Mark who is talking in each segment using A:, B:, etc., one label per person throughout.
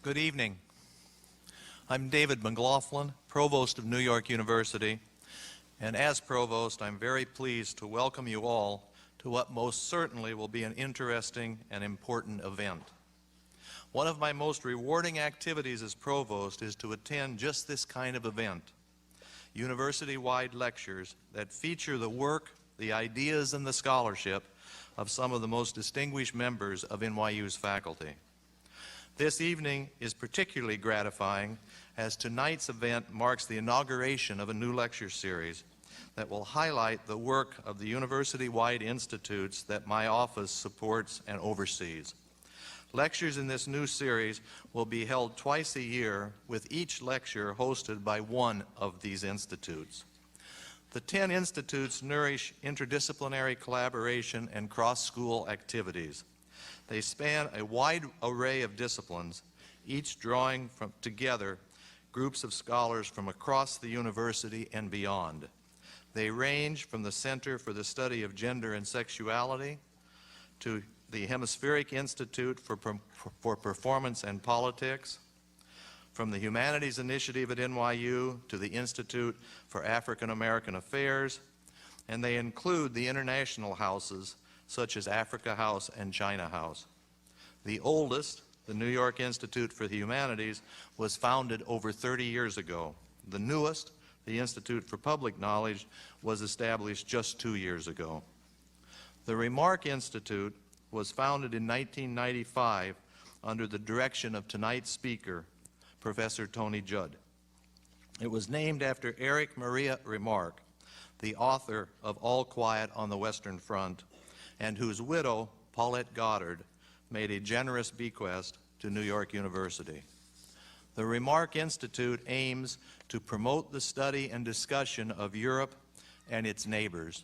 A: Good evening. I'm David McLaughlin, Provost of New York University, and as Provost, I'm very pleased to welcome you all to what most certainly will be an interesting and important event. One of my most rewarding activities as Provost is to attend just this kind of event, university-wide lectures that feature the work, the ideas, and the scholarship of some of the most distinguished members of NYU's faculty. This evening is particularly gratifying as tonight's event marks the inauguration of a new lecture series that will highlight the work of the university-wide institutes that my office supports and oversees. Lectures in this new series will be held twice a year, with each lecture hosted by one of these institutes. The 10 institutes nourish interdisciplinary collaboration and cross-school activities. They span a wide array of disciplines, each drawing together groups of scholars from across the university and beyond. They range from the Center for the Study of Gender and Sexuality to the Hemispheric Institute for Performance and Politics, from the Humanities Initiative at NYU to the Institute for African American Affairs, and they include the international houses such as Africa House and China House. The oldest, the New York Institute for the Humanities, was founded over 30 years ago. The newest, the Institute for Public Knowledge, was established just 2 years ago. The Remark Institute was founded in 1995 under the direction of tonight's speaker, Professor Tony Judt. It was named after Eric Maria Remark, the author of All Quiet on the Western Front, and whose widow, Paulette Goddard, made a generous bequest to New York University. The Remark Institute aims to promote the study and discussion of Europe and its neighbors,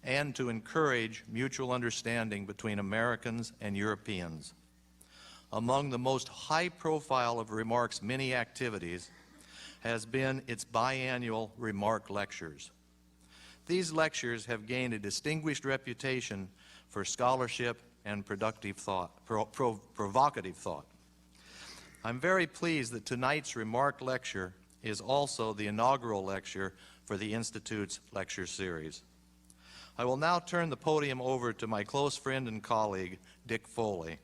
A: and to encourage mutual understanding between Americans and Europeans. Among the most high-profile of Remark's many activities has been its biannual Remark Lectures. These lectures have gained a distinguished reputation for scholarship and productive thought, provocative thought. I'm very pleased that tonight's Remark Lecture is also the inaugural lecture for the Institute's lecture series. I will now turn the podium over to my close friend and colleague, Dick Foley,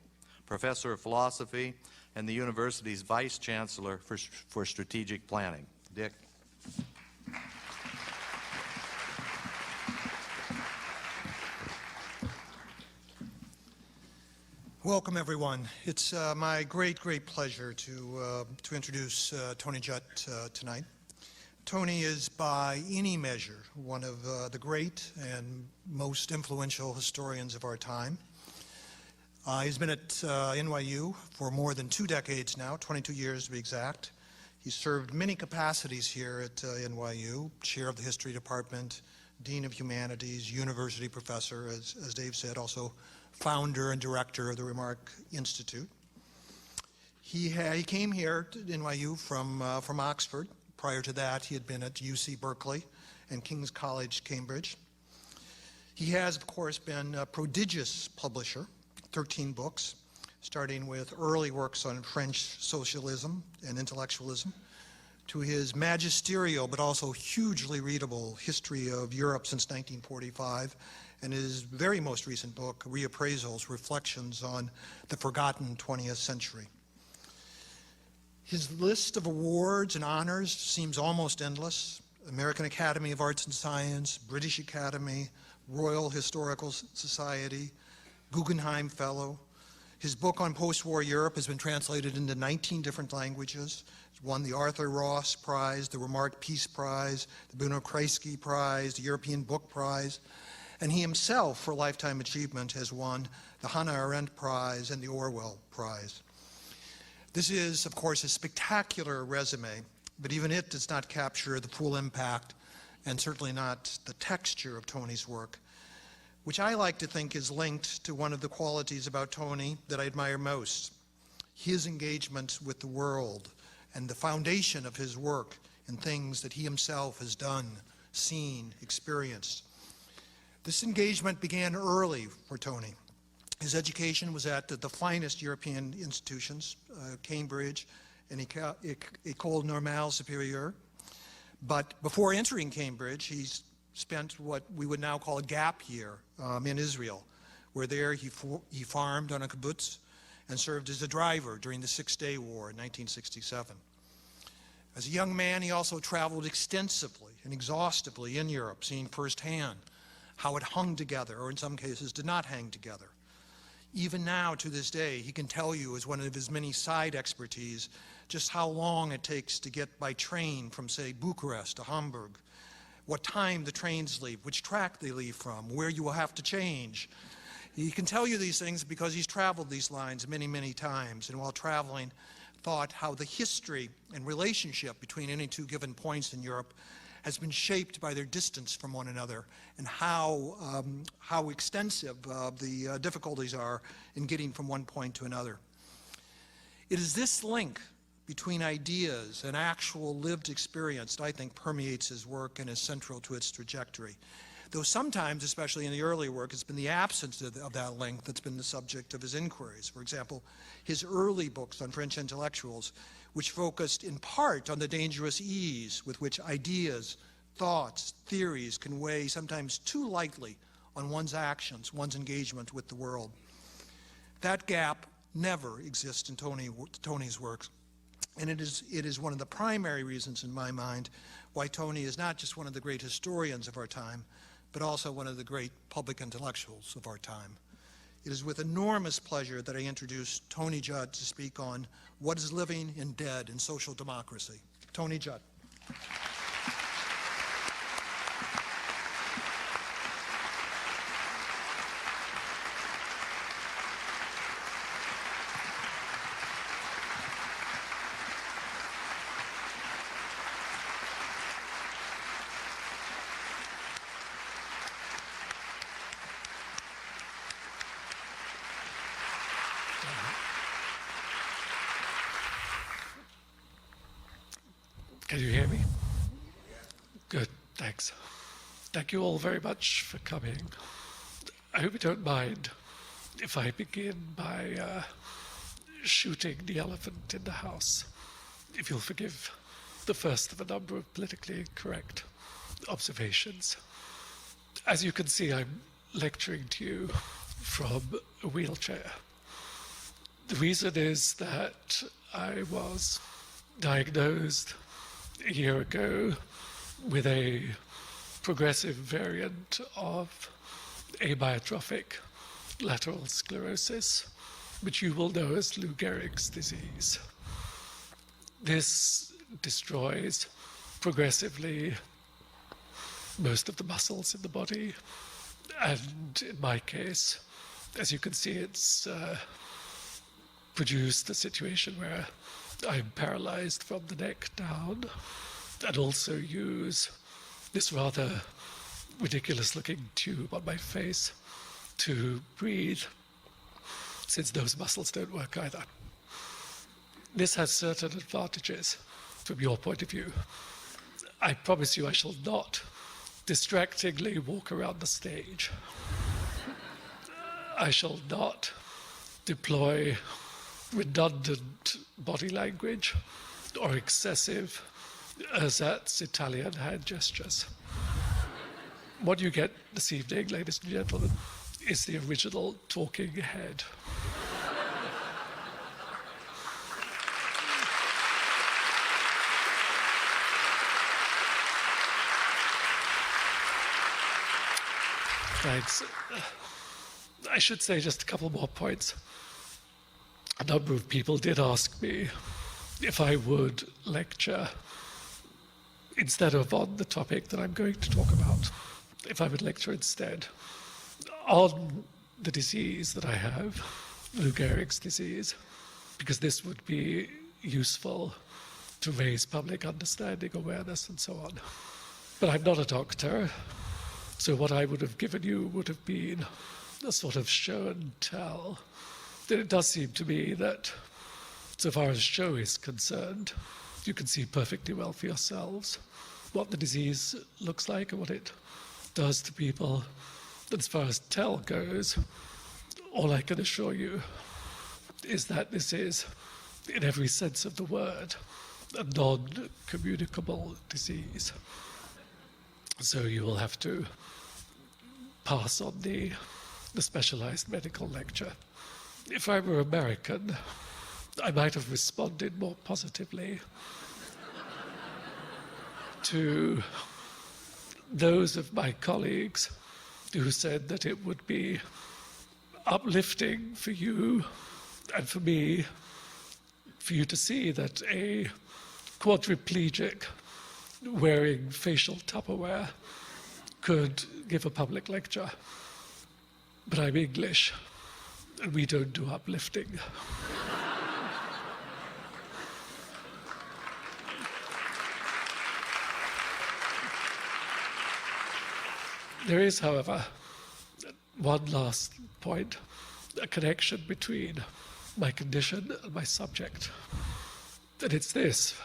A: Professor of Philosophy and the university's Vice Chancellor for Strategic Planning. Dick.
B: Welcome, everyone. It's my great pleasure to introduce Tony Judt tonight. Tony is, by any measure, one of the great and most influential historians of our time. He's been at NYU for more than 2 decades now, 22 years to be exact. He's served many capacities here at NYU, chair of the history department, dean of humanities, university professor, as Dave said, also founder and director of the Remark Institute. He came here to NYU from Oxford. Prior to that, he had been at UC Berkeley and King's College, Cambridge. He has, of course, been a prodigious publisher, 13 books, starting with early works on French socialism and intellectualism, to his magisterial but also hugely readable History of Europe since 1945, and his very most recent book, Reappraisals, Reflections on the Forgotten 20th Century. His list of awards and honors seems almost endless. American Academy of Arts and Science, British Academy, Royal Historical Society, Guggenheim Fellow. His book on post-war Europe has been translated into 19 different languages. It's won the Arthur Ross Prize, the Remark Peace Prize, the Bruno Kreisky Prize, the European Book Prize, and he himself, for lifetime achievement, has won the Hannah Arendt Prize and the Orwell Prize. This is, of course, a spectacular resume, but even it does not capture the full impact and certainly not the texture of Tony's work, which I like to think is linked to one of the qualities about Tony that I admire most, his engagement with the world and the foundation of his work in things that he himself has done, seen, experienced. This engagement began early for Tony. His education was at the finest European institutions, Cambridge and École Normale Supérieure. But before entering Cambridge, he spent what we would now call a gap year in Israel, where there he farmed on a kibbutz and served as a driver during the Six-Day War in 1967. As a young man, he also traveled extensively and exhaustively in Europe, seeing firsthand how it hung together, or in some cases did not hang together. Even now, to this day, he can tell you, as one of his many side expertise, just how long it takes to get by train from, say, Bucharest to Hamburg, what time the trains leave, which track they leave from, where you will have to change. He can tell you these things because he's traveled these lines many, many times, and while traveling, thought how the history and relationship between any two given points in Europe has been shaped by their distance from one another, and how extensive the difficulties are in getting from one point to another. It is this link between ideas and actual lived experience that I think permeates his work and is central to its trajectory. Though sometimes, especially in the early work, it's been the absence of that link that's been the subject of his inquiries. For example, his early books on French intellectuals, which focused in part on the dangerous ease with which ideas, thoughts, theories can weigh sometimes too lightly on one's actions, one's engagement with the world. That gap never exists in Tony's works. And it is one of the primary reasons in my mind why Tony is not just one of the great historians of our time, but also one of the great public intellectuals of our time. It is with enormous pleasure that I introduce Tony Judt to speak on what is living and dead in social democracy. Tony Judt.
C: Can you hear me? Good, thanks. Thank you all very much for coming. I hope you don't mind if I begin by shooting the elephant in the house, if you'll forgive the first of a number of politically incorrect observations. As you can see, I'm lecturing to you from a wheelchair. The reason is that I was diagnosed a year ago with a progressive variant of amyotrophic lateral sclerosis, which you will know as Lou Gehrig's disease. This destroys progressively most of the muscles in the body, and in my case, as you can see, it's produced a situation where I'm paralyzed from the neck down, and also use this rather ridiculous-looking tube on my face to breathe, since those muscles don't work either. This has certain advantages from your point of view. I promise you I shall not distractingly walk around the stage. I shall not deploy redundant body language or excessive ersatz Italian hand gestures. What you get this evening, ladies and gentlemen, is the original talking head. Thanks. I should say just a couple more points. A number of people did ask me if I would lecture, instead of on the topic that I'm going to talk about, if I would lecture instead on the disease that I have, Lou Gehrig's disease, because this would be useful to raise public understanding, awareness, and so on. But I'm not a doctor, so what I would have given you would have been a sort of show and tell. It does seem to me that, so far as show is concerned, you can see perfectly well for yourselves what the disease looks like and what it does to people. As far as tell goes, all I can assure you is that this is, in every sense of the word, a non-communicable disease. So you will have to pass on the specialized medical lecture. If I were American, I might have responded more positively to those of my colleagues who said that it would be uplifting for you and for me, for you to see that a quadriplegic wearing facial Tupperware could give a public lecture. But I'm English, and we don't do uplifting. There is, however, one last point, a connection between my condition and my subject. And it's this,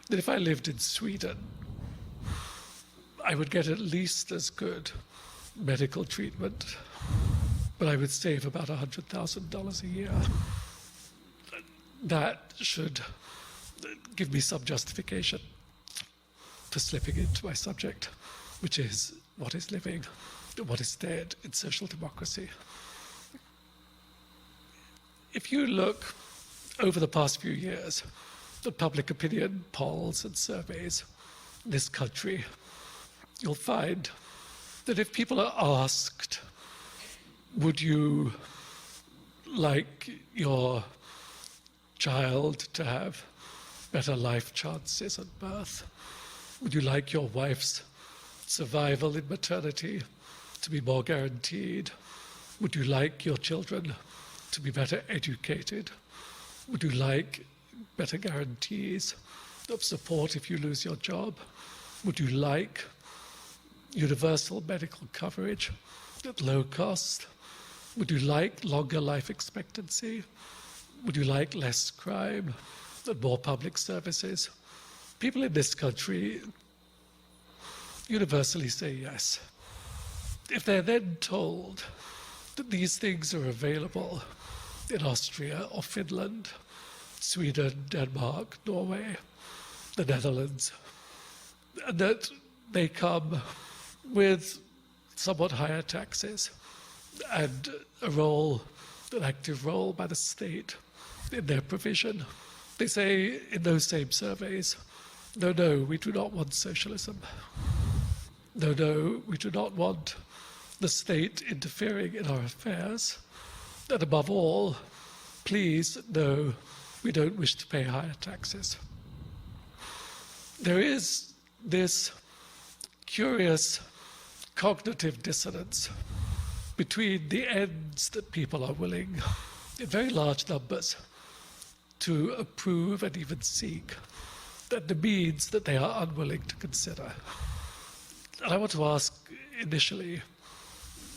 C: that if I lived in Sweden, I would get at least as good medical treatment, but I would save about $100,000 a year. That should give me some justification for slipping into my subject, which is what is living, what is dead in social democracy. If you look over the past few years at public opinion polls and surveys in this country, you'll find that if people are asked, would you like your child to have better life chances at birth? Would you like your wife's survival in maternity to be more guaranteed? Would you like your children to be better educated? Would you like better guarantees of support if you lose your job? Would you like universal medical coverage at low cost? Would you like longer life expectancy? Would you like less crime and more public services? People in this country universally say yes. If they're then told that these things are available in Austria or Finland, Sweden, Denmark, Norway, the Netherlands, and that they come with somewhat higher taxes and an active role by the state in their provision, they say in those same surveys, no, we do not want socialism. No, we do not want the state interfering in our affairs. And above all, please, no, we don't wish to pay higher taxes. There is this curious cognitive dissonance between the ends that people are willing, in very large numbers, to approve and even seek, and the means that they are unwilling to consider. And I want to ask initially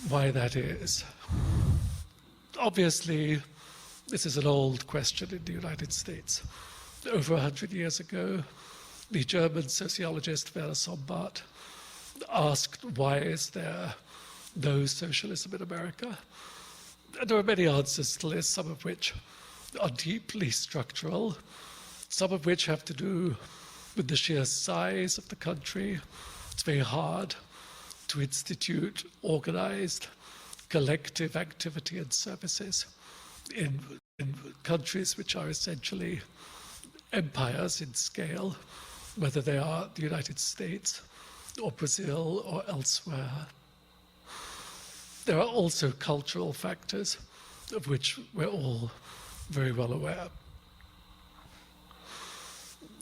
C: why that is. Obviously, this is an old question in the United States. Over 100 years ago, the German sociologist Werner Sombart asked, why is there no socialism in America? And there are many answers to this, some of which are deeply structural, some of which have to do with the sheer size of the country. It's very hard to institute organized collective activity and services in countries which are essentially empires in scale, whether they are the United States or Brazil or elsewhere. There are also cultural factors of which we're all very well aware.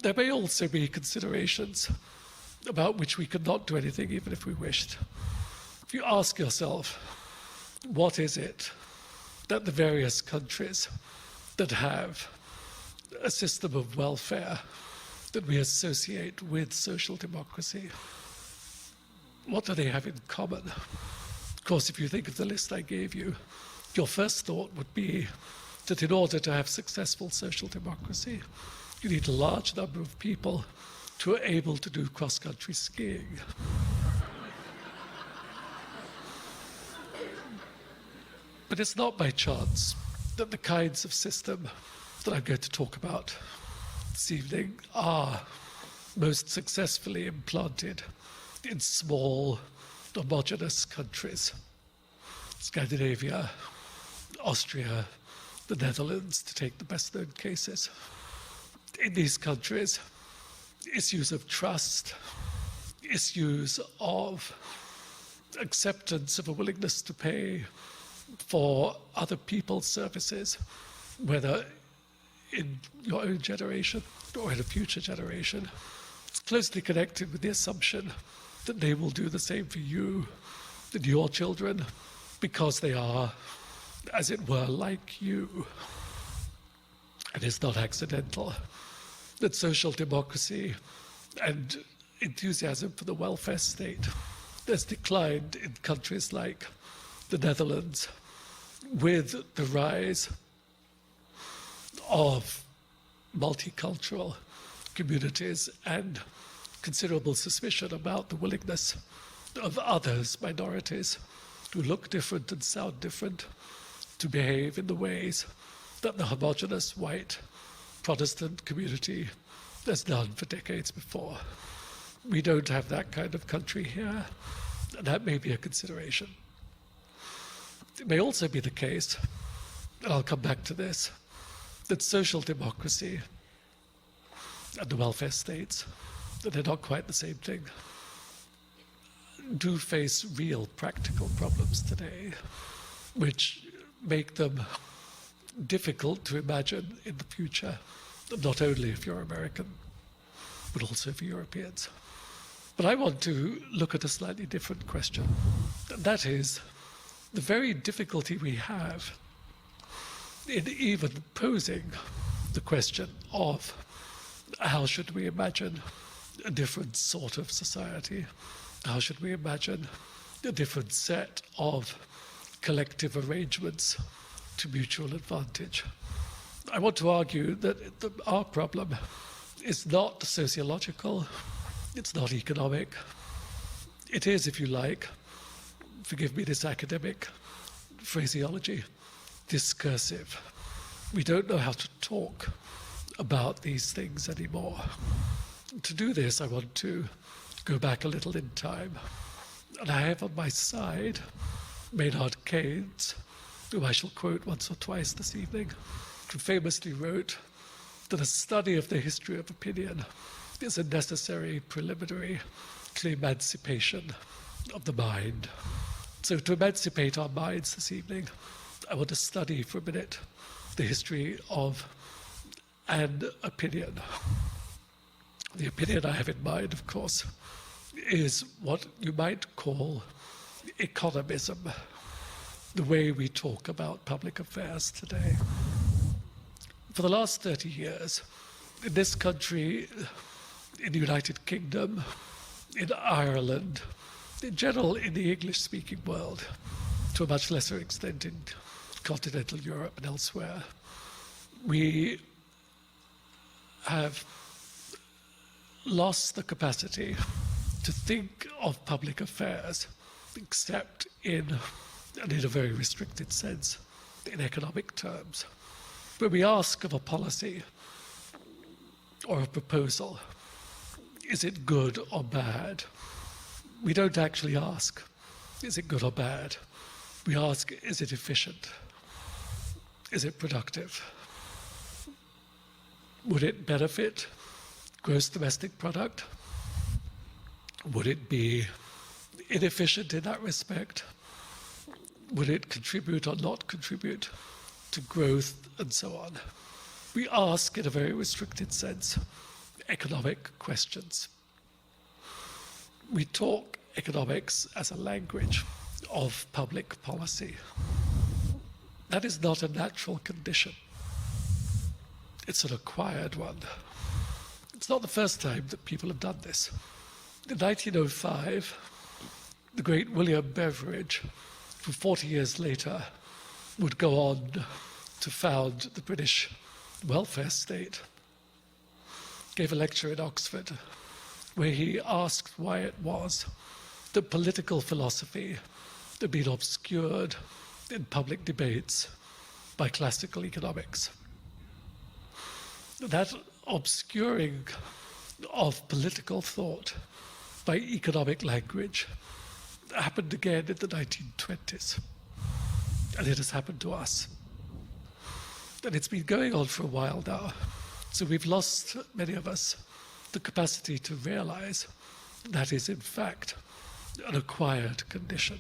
C: There may also be considerations about which we could not do anything even if we wished. If you ask yourself, what is it that the various countries that have a system of welfare that we associate with social democracy, what do they have in common? Of course, if you think of the list I gave you, your first thought would be that in order to have successful social democracy, you need a large number of people who are able to do cross-country skiing. But it's not by chance that the kinds of system that I'm going to talk about this evening are most successfully implanted in small, homogeneous countries. Scandinavia, Austria, the Netherlands, to take the best-known cases. In these countries, issues of trust, issues of acceptance of a willingness to pay for other people's services, whether in your own generation or in a future generation, it's closely connected with the assumption that they will do the same for you and your children because they are, as it were, like you. And it's not accidental that social democracy and enthusiasm for the welfare state has declined in countries like the Netherlands with the rise of multicultural communities and considerable suspicion about the willingness of others, minorities, who look different and sound different, to behave in the ways that the homogeneous white Protestant community has done for decades before. We don't have that kind of country here, and that may be a consideration. It may also be the case, and I'll come back to this, that social democracy and the welfare states, that they're not quite the same thing, do face real practical problems today, which make them difficult to imagine in the future, not only if you're American, but also for Europeans. But I want to look at a slightly different question, and that is the very difficulty we have in even posing the question of how should we imagine a different sort of society? How should we imagine a different set of collective arrangements to mutual advantage? I want to argue that our problem is not sociological, it's not economic. It is, if you like, forgive me this academic phraseology, discursive. We don't know how to talk about these things anymore. To do this, I want to go back a little in time. And I have on my side Maynard Keynes, whom I shall quote once or twice this evening, who famously wrote that a study of the history of opinion is a necessary preliminary to the emancipation of the mind. So to emancipate our minds this evening, I want to study for a minute the history of an opinion. The opinion I have in mind, of course, is what you might call economism, the way we talk about public affairs today. For the last 30 years, in this country, in the United Kingdom, in Ireland, in general in the English-speaking world, to a much lesser extent in continental Europe and elsewhere, we have lost the capacity to think of public affairs except in, and in a very restricted sense, in economic terms. When we ask of a policy or a proposal, is it good or bad? We don't actually ask, is it good or bad? We ask, is it efficient? Is it productive? Would it benefit gross domestic product? Would it be inefficient in that respect? Would it contribute or not contribute to growth and so on? We ask, in a very restricted sense, economic questions. We talk economics as a language of public policy. That is not a natural condition. It's an acquired one. It's not the first time that people have done this. In 1905, the great William Beveridge, who 40 years later would go on to found the British welfare state, gave a lecture in Oxford where he asked why it was that political philosophy had been obscured in public debates by classical economics. That obscuring of political thought by economic language happened again in the 1920s, and it has happened to us. And it's been going on for a while now, so we've lost, many of us, the capacity to realize that is in fact an acquired condition.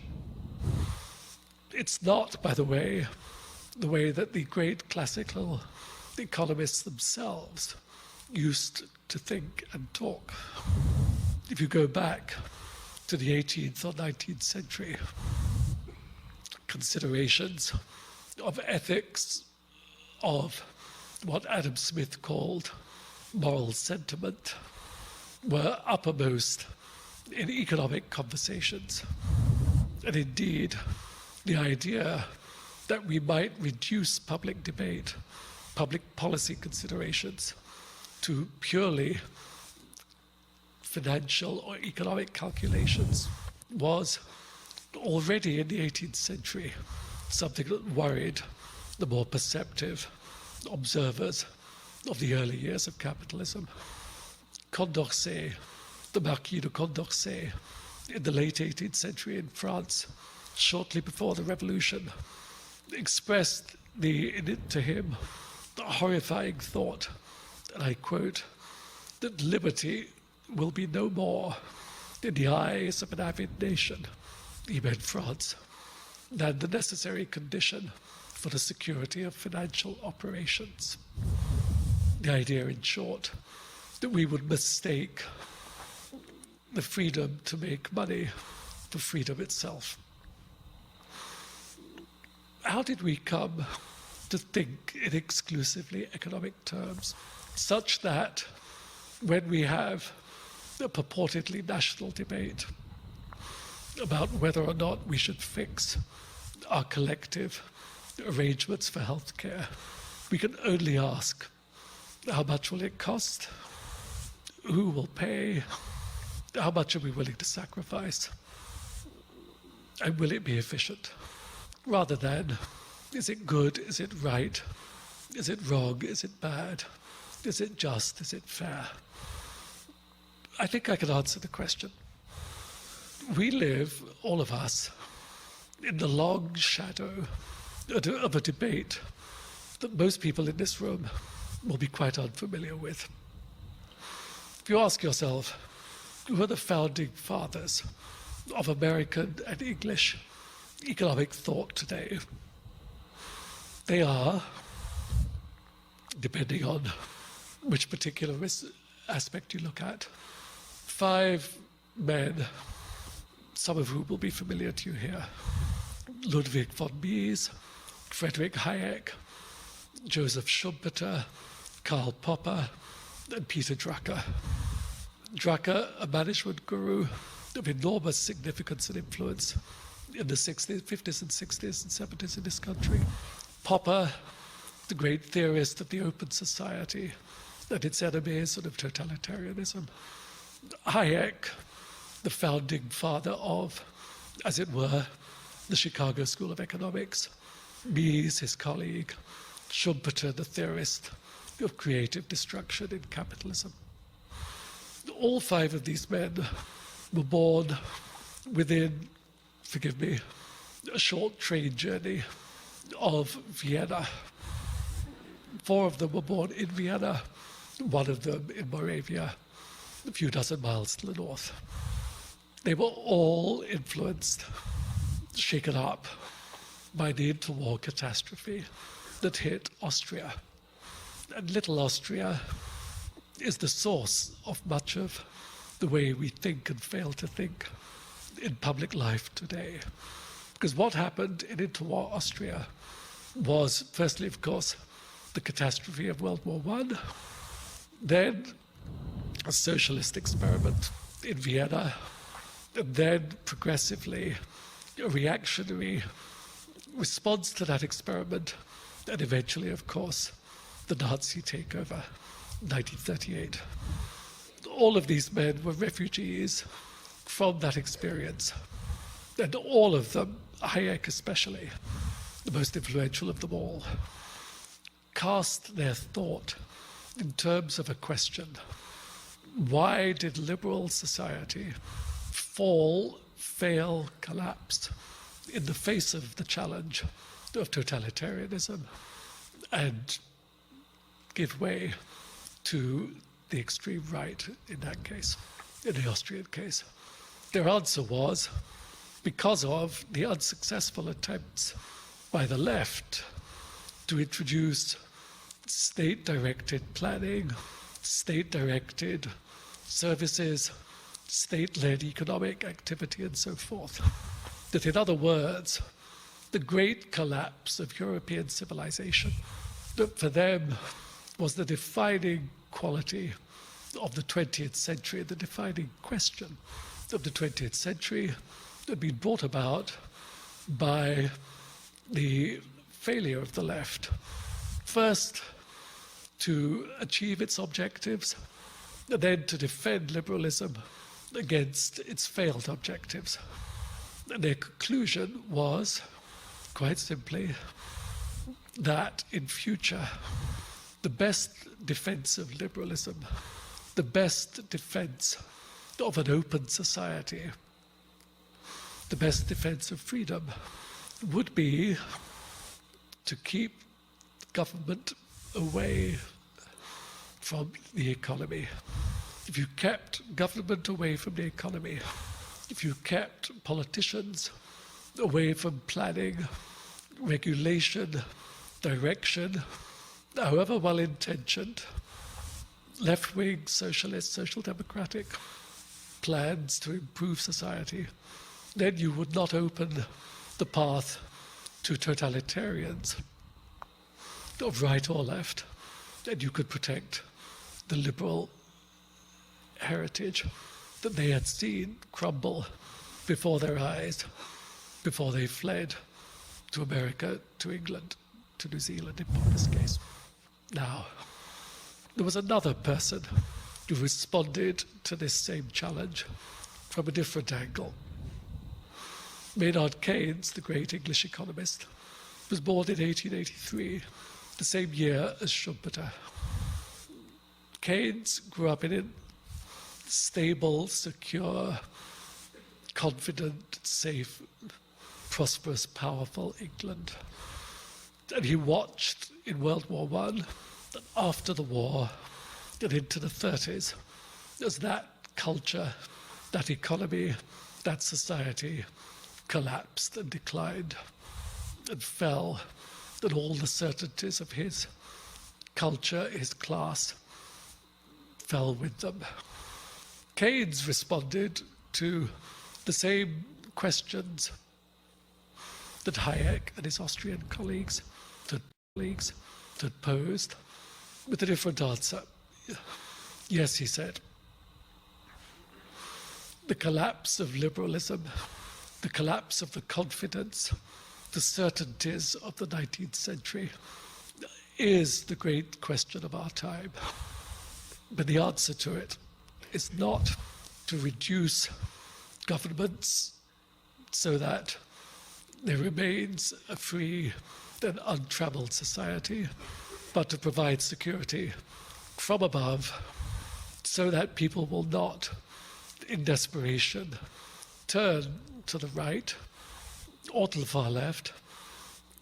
C: It's not, by the way that the great classical economists themselves used to think and talk. If you go back to the 18th or 19th century, considerations of ethics, of what Adam Smith called moral sentiment, were uppermost in economic conversations. And indeed, the idea that we might reduce public debate, public policy considerations, to purely financial or economic calculations was already in the 18th century something that worried the more perceptive observers of the early years of capitalism. Condorcet, the Marquis de Condorcet, in the late 18th century in France, shortly before the Revolution, expressed to him the horrifying thought, and I quote, that liberty will be no more in the eyes of an avid nation, he meant France, than the necessary condition for the security of financial operations. The idea, in short, that we would mistake the freedom to make money for freedom itself. How did we come to think in exclusively economic terms, such that when we have a purportedly national debate about whether or not we should fix our collective arrangements for healthcare, we can only ask, how much will it cost? Who will pay? How much are we willing to sacrifice? And will it be efficient? Rather than, is it good? Is it right? Is it wrong? Is it bad? Is it just? Is it fair? I think I can answer the question. We live, all of us, in the long shadow of a debate that most people in this room will be quite unfamiliar with. If you ask yourself, who are the founding fathers of American and English economic thought today? They are, depending on which particular aspect you look at, 5 men, some of whom will be familiar to you here. Ludwig von Mises, Friedrich Hayek, Joseph Schumpeter, Karl Popper, and Peter Drucker. Drucker, a management guru of enormous significance and influence in the 60s, 50s and 60s and 70s in this country. Popper, the great theorist of the open society and its enemies and of totalitarianism. Hayek, the founding father of, as it were, the Chicago School of Economics. Mises, his colleague. Schumpeter, the theorist of creative destruction in capitalism. All 5 of these men were born within, forgive me, a short train journey of Vienna. 4 of them were born in Vienna, 1 of them in Moravia, a few dozen miles to the north. They were all influenced, shaken up by the interwar catastrophe that hit Austria. And little Austria is the source of much of the way we think and fail to think in public life today. Because what happened in interwar Austria was, firstly, of course, the catastrophe of World War I, then a socialist experiment in Vienna, and then progressively a reactionary response to that experiment, and eventually, of course, the Nazi takeover, 1938. All of these men were refugees from that experience, and all of them, Hayek especially, the most influential of them all, cast their thought in terms of a question. Why did liberal society fall, fail, collapse in the face of the challenge of totalitarianism and give way to the extreme right in that case, in the Austrian case? Their answer was because of the unsuccessful attempts by the left to introduce state-directed planning, state-directed services, state-led economic activity, and so forth. That, in other words, the great collapse of European civilization, that for them was the defining quality of the 20th century, the defining question of the 20th century, that had been brought about by the failure of the left. First, to achieve its objectives, and then to defend liberalism against its failed objectives. And their conclusion was, quite simply, that in future, the best defense of liberalism, the best defense of an open society, the best defense of freedom would be to keep government away from the economy. If you kept government away from the economy, if you kept politicians away from planning, regulation, direction, however well-intentioned, left-wing, socialist, social democratic plans to improve society, then you would not open the path to totalitarians of right or left, and you could protect the liberal heritage that they had seen crumble before their eyes, before they fled to America, to England, to New Zealand in Popper's case. Now, there was another person who responded to this same challenge from a different angle. Maynard Keynes, the great English economist, was born in 1883, the same year as Schumpeter. Keynes grew up in a stable, secure, confident, safe, prosperous, powerful England. And he watched in World War I, and after the war, and into the 30s, as that culture, that economy, that society collapsed and declined and fell, and all the certainties of his culture, his class, fell with them. Keynes responded to the same questions that Hayek and his Austrian colleagues had posed, with a different answer. Yes, he said, the collapse of liberalism, the collapse of the confidence, the certainties of the 19th century is the great question of our time. But the answer to it is not to reduce governments so that there remains a free and untroubled society, but to provide security from above so that people will not, in desperation, turn to the right or to the far left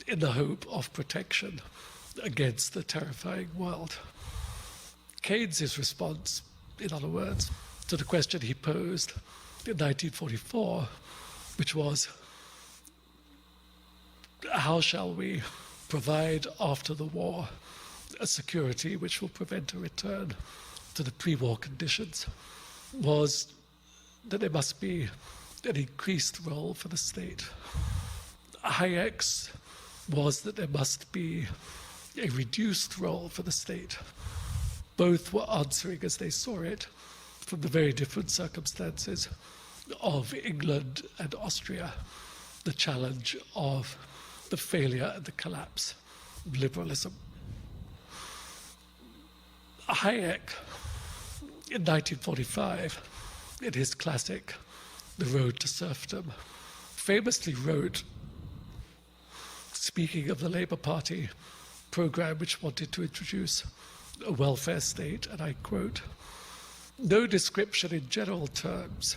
C: in the hope of protection against the terrifying world. Keynes's response, in other words, to the question he posed in 1944, which was, how shall we provide after the war a security which will prevent a return to the pre-war conditions, was that there must be an increased role for the state. Hayek's was that there must be a reduced role for the state. Both were answering as they saw it from the very different circumstances of England and Austria, the challenge of the failure and the collapse of liberalism. Hayek, in 1945, in his classic, The Road to Serfdom, famously wrote speaking of the Labour Party program which wanted to introduce a welfare state, and I quote, "No description in general terms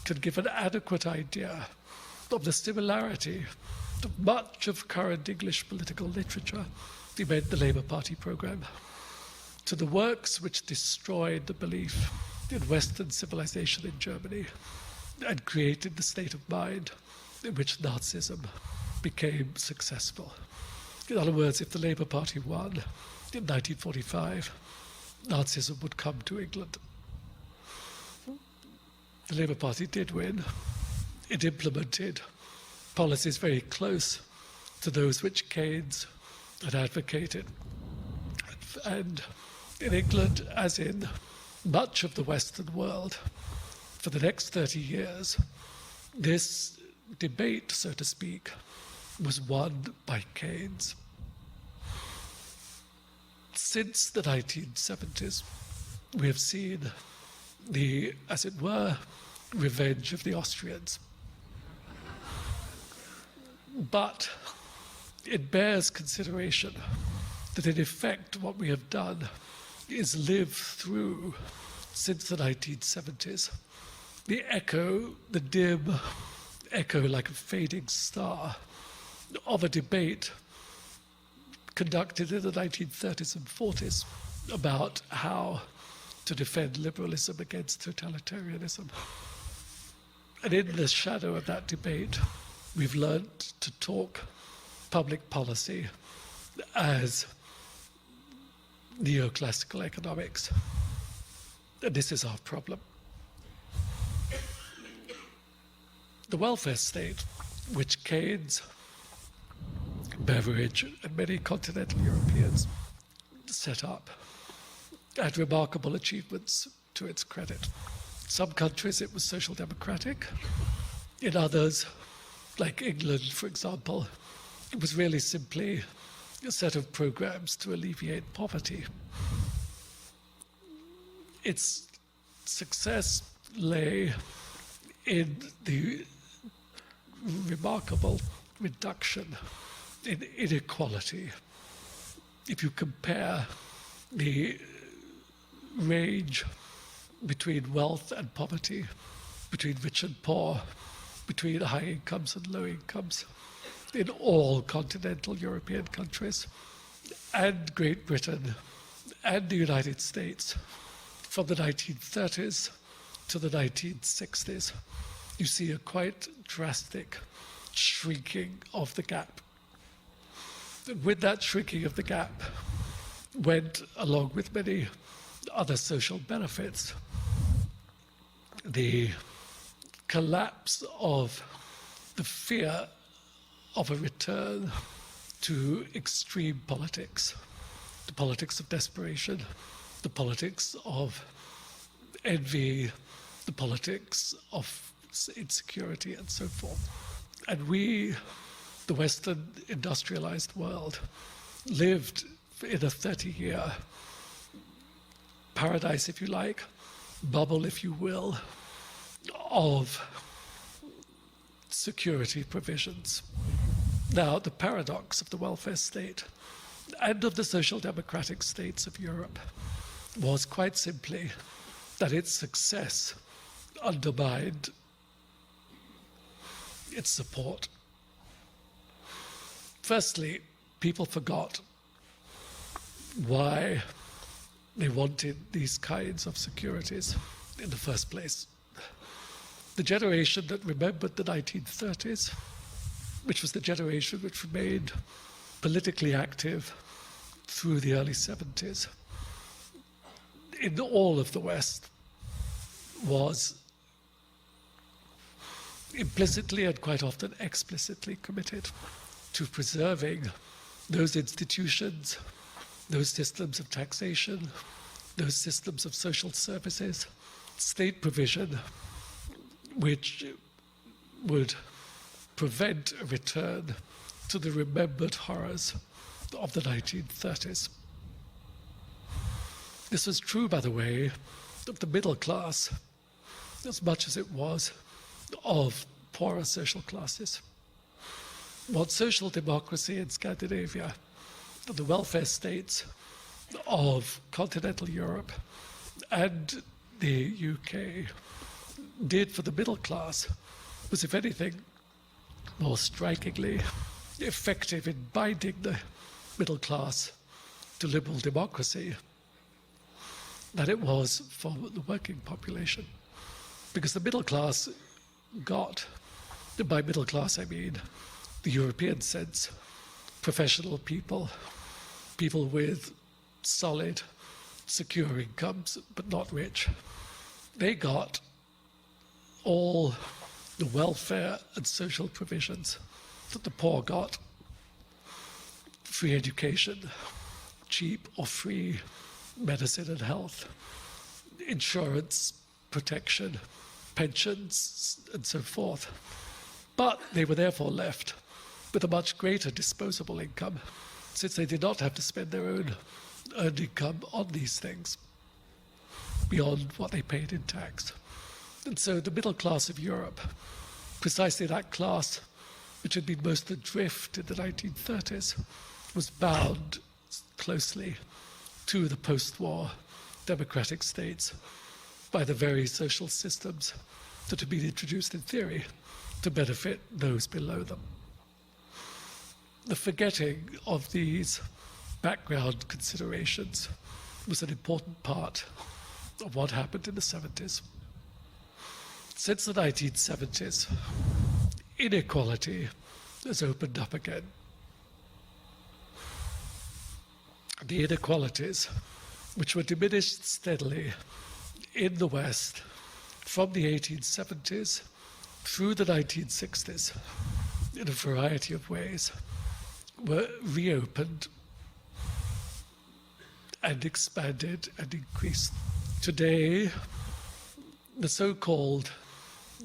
C: can give an adequate idea of the similarity of much of current English political literature," he meant the Labour Party program, "to the works which destroyed the belief in Western civilization in Germany and created the state of mind in which Nazism became successful." In other words, if the Labour Party won in 1945, Nazism would come to England. The Labour Party did win. It implemented policies very close to those which Keynes had advocated. And in England, as in much of the Western world, for the next 30 years, this debate, so to speak, was won by Keynes. Since the 1970s, we have seen the, as it were, revenge of the Austrians. But it bears consideration that in effect what we have done is live through, since the 1970s, the echo, the dim echo like a fading star of a debate conducted in the 1930s and 40s about how to defend liberalism against totalitarianism. And in the shadow of that debate, we've learned to talk public policy as neoclassical economics. And this is our problem. The welfare state, which Keynes, Beveridge, and many continental Europeans set up, had remarkable achievements to its credit. Some countries it was social democratic. In others, like England, for example, it was really simply a set of programs to alleviate poverty. Its success lay in the remarkable reduction in inequality. If you compare the range between wealth and poverty, between rich and poor, between high incomes and low incomes, in all continental European countries, and Great Britain, and the United States, from the 1930s to the 1960s, you see a quite drastic shrinking of the gap. With that shrinking of the gap went, along with many other social benefits, the collapse of the fear of a return to extreme politics, the politics of desperation, the politics of envy, the politics of insecurity, and so forth. And we, the Western industrialized world, lived in a 30-year paradise, if you like, bubble, if you will, of security provisions. Now, the paradox of the welfare state and of the social democratic states of Europe was quite simply that its success undermined its support. Firstly, people forgot why they wanted these kinds of securities in the first place. The generation that remembered the 1930s, which was the generation which remained politically active through the early 70s, in all of the West, was implicitly and quite often explicitly committed to preserving those institutions, those systems of taxation, those systems of social services, state provision, which would prevent a return to the remembered horrors of the 1930s. This was true, by the way, of the middle class as much as it was of poorer social classes. what social democracy in Scandinavia, the welfare states of continental Europe and the UK did for the middle class was, if anything, more strikingly effective in binding the middle class to liberal democracy than it was for the working population. Because the middle class got, by middle class I mean the European sense, professional people, people with solid, secure incomes, but not rich. They got all the welfare and social provisions that the poor got: free education, cheap or free medicine and health, insurance, protection, pensions, and so forth. But they were therefore left with a much greater disposable income, since they did not have to spend their own earned income on these things beyond what they paid in tax. And so the middle class of Europe, precisely that class which had been most adrift in the 1930s, was bound closely to the post-war democratic states by the very social systems that had been introduced in theory to benefit those below them. The forgetting of these background considerations was an important part of what happened in the 70s. Since the 1970s, inequality has opened up again. The inequalities, which were diminished steadily in the West from the 1870s through the 1960s in a variety of ways, were reopened and expanded and increased. Today, the so-called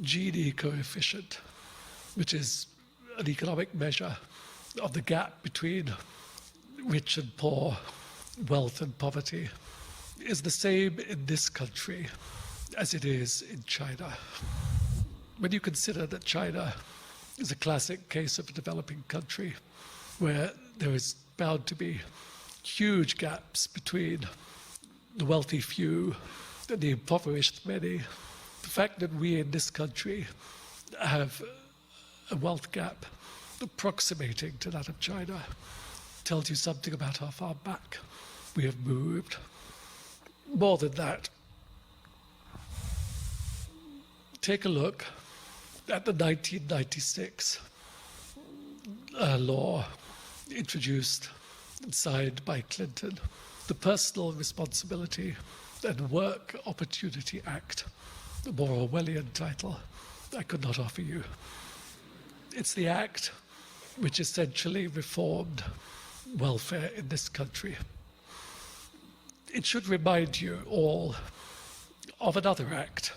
C: Gini coefficient, which is an economic measure of the gap between rich and poor, wealth and poverty, is the same in this country as it is in China. When you consider that China is a classic case of a developing country where there is bound to be huge gaps between the wealthy few and the impoverished many, the fact that we in this country have a wealth gap approximating to that of China tells you something about how far back we have moved. More than that, take a look at the 1996 law introduced and signed by Clinton, the Personal Responsibility and Work Opportunity Act, the more Orwellian title I could not offer you. It's the act which essentially reformed welfare in this country. It should remind you all of another act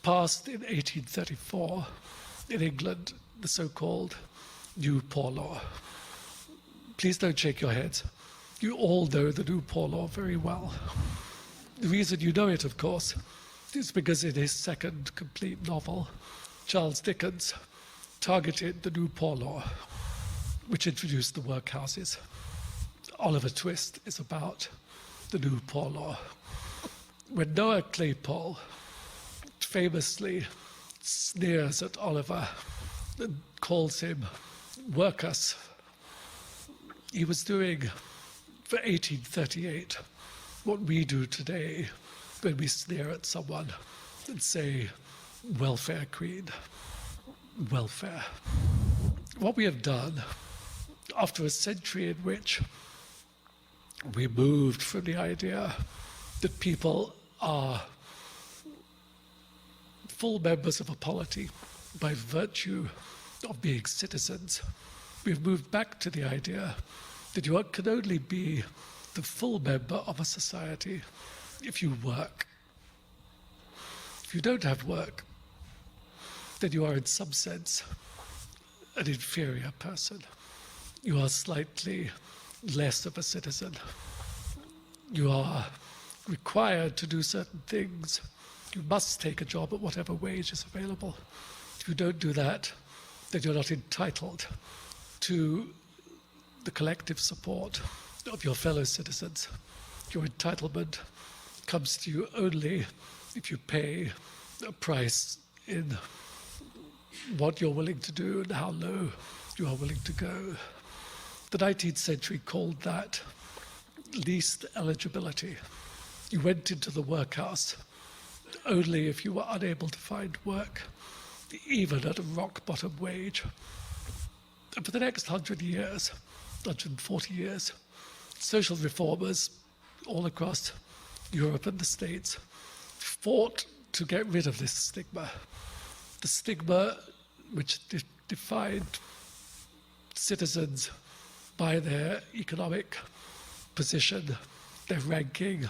C: passed in 1834 in England, the so-called New Poor Law. Please don't shake your heads. You all know the New Poor Law very well. The reason you know it, of course, is because in his second complete novel, Charles Dickens targeted the New Poor Law, which introduced the workhouses. Oliver Twist is about the New Poor Law. When Noah Claypole famously sneers at Oliver and calls him workus, he was doing for 1838 what we do today when we sneer at someone and say, welfare queen, welfare. What we have done after a century in which we moved from the idea that people are full members of a polity by virtue of being citizens, we've moved back to the idea that you can only be the full member of a society if you work. If you don't have work, then you are in some sense an inferior person. You are slightly less of a citizen. You are required to do certain things. You must take a job at whatever wage is available. If you don't do that, then you're not entitled to the collective support of your fellow citizens. Your entitlement comes to you only if you pay a price in what you're willing to do and how low you are willing to go. The 19th century called that least eligibility. You went into the workhouse only if you were unable to find work, even at a rock-bottom wage. And for the next 100 years, 140 years, social reformers all across Europe and the States fought to get rid of this stigma. The stigma which defined citizens by their economic position, their ranking,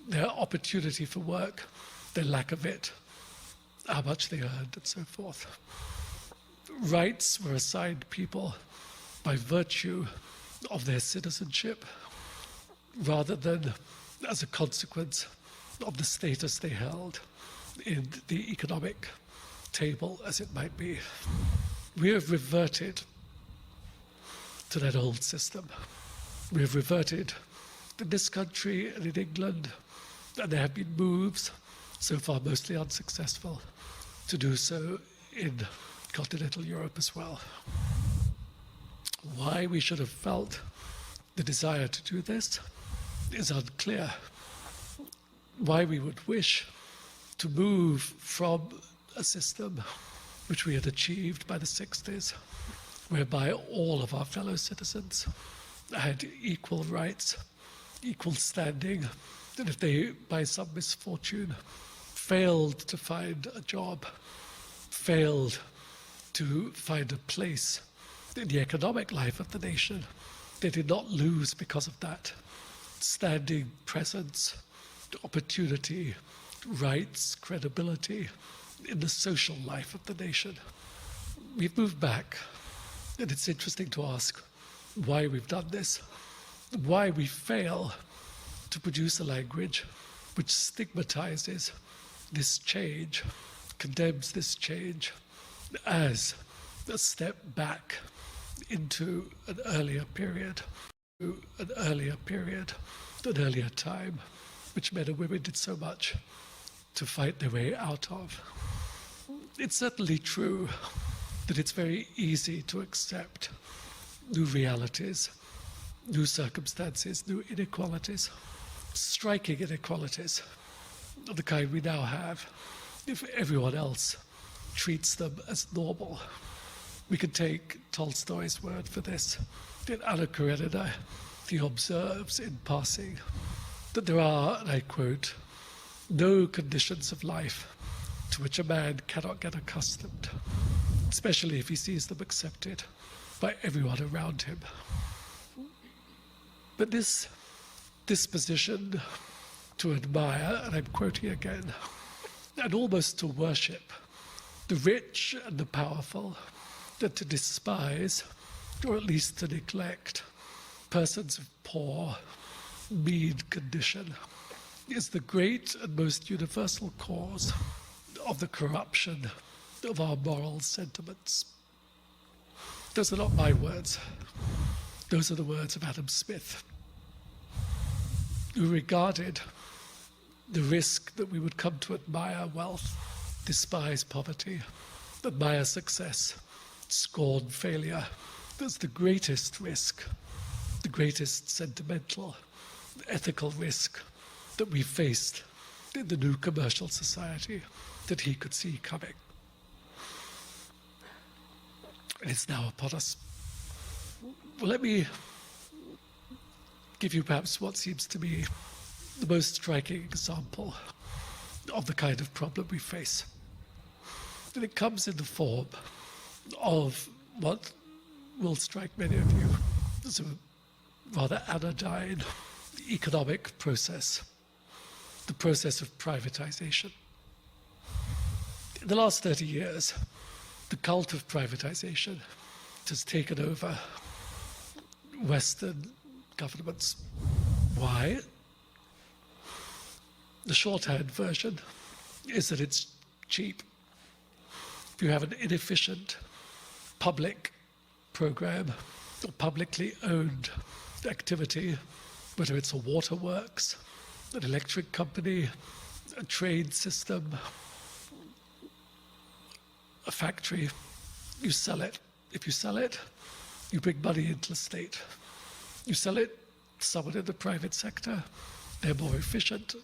C: their opportunity for work, their lack of it, how much they earned, and so forth. Rights were assigned people by virtue of their citizenship, rather than as a consequence of the status they held in the economic table, as it might be. We have reverted to that old system. We have reverted in this country and in England, and there have been moves, so far mostly unsuccessful, to do so in continental Europe as well. Why we should have felt the desire to do this is unclear. Why we would wish to move from a system which we had achieved by the 60s, whereby all of our fellow citizens had equal rights, equal standing, and if they, by some misfortune, failed to find a job, failed to find a place in the economic life of the nation, they did not lose because of that. Standing, presence, opportunity, rights, credibility in the social life of the nation. We've moved back, and it's interesting to ask why we've done this, why we fail to produce a language which stigmatizes this change, condemns this change as a step back into an earlier period, an earlier time, which men and women did so much to fight their way out of. It's certainly true that it's very easy to accept new realities, new circumstances, new inequalities, striking inequalities of the kind we now have, if everyone else treats them as normal. We can take Tolstoy's word for this. In Anna Karenina, he observes in passing that there are, and I quote, no conditions of life to which a man cannot get accustomed, especially if he sees them accepted by everyone around him. But this disposition to admire, and I'm quoting again, and almost to worship the rich and the powerful, and to despise, or at least to neglect, persons of poor, mean condition, is the great and most universal cause of the corruption of our moral sentiments. Those are not my words. Those are the words of Adam Smith, who regarded the risk that we would come to admire wealth, despise poverty, admire success, scorn failure. That's the greatest risk, the greatest sentimental, ethical risk that we faced in the new commercial society that he could see coming. And it's now upon us. Well, let me give you perhaps what seems to be the most striking example of the kind of problem we face. And it comes in the form of what will strike many of you as a rather anodyne economic process, the process of privatization. In the last 30 years, the cult of privatization has taken over Western governments. Why? The shorthand version is that it's cheap. If you have an inefficient public program or publicly owned activity, whether it's a waterworks, an electric company, a trade system, a factory, you sell it. If you sell it, you bring money into the state. You sell it to someone in the private sector, they're more efficient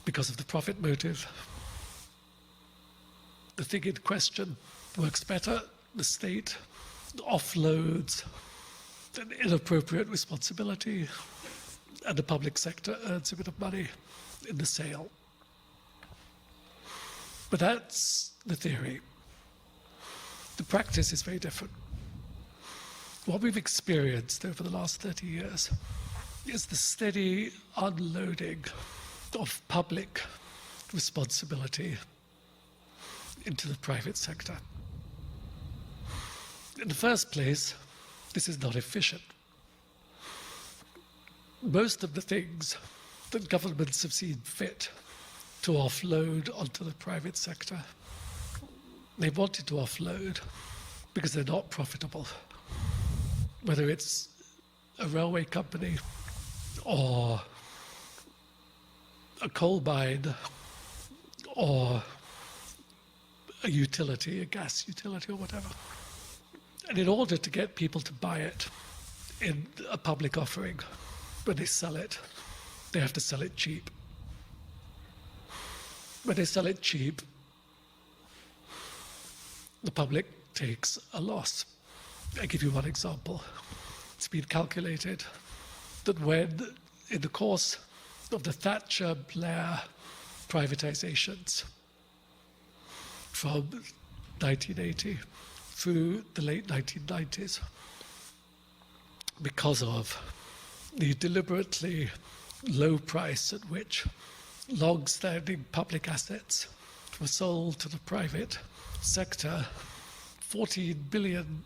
C: because of the profit motive. The thing in question works better, the state offloads an inappropriate responsibility, and the public sector earns a bit of money in the sale. But that's the theory. The practice is very different. What we've experienced over the last 30 years is the steady unloading of public responsibility into the private sector. In the first place, this is not efficient. Most of the things that governments have seen fit to offload onto the private sector, they wanted to offload because they're not profitable. Whether it's a railway company or a coal mine or a utility, a gas utility or whatever. And in order to get people to buy it in a public offering, when they sell it, they have to sell it cheap. When they sell it cheap, the public takes a loss. I give you one example. It's been calculated that when, in the course of the Thatcher-Blair privatizations from 1980 through the late 1990s, because of the deliberately low price at which long-standing public assets were sold to the private sector, £14 billion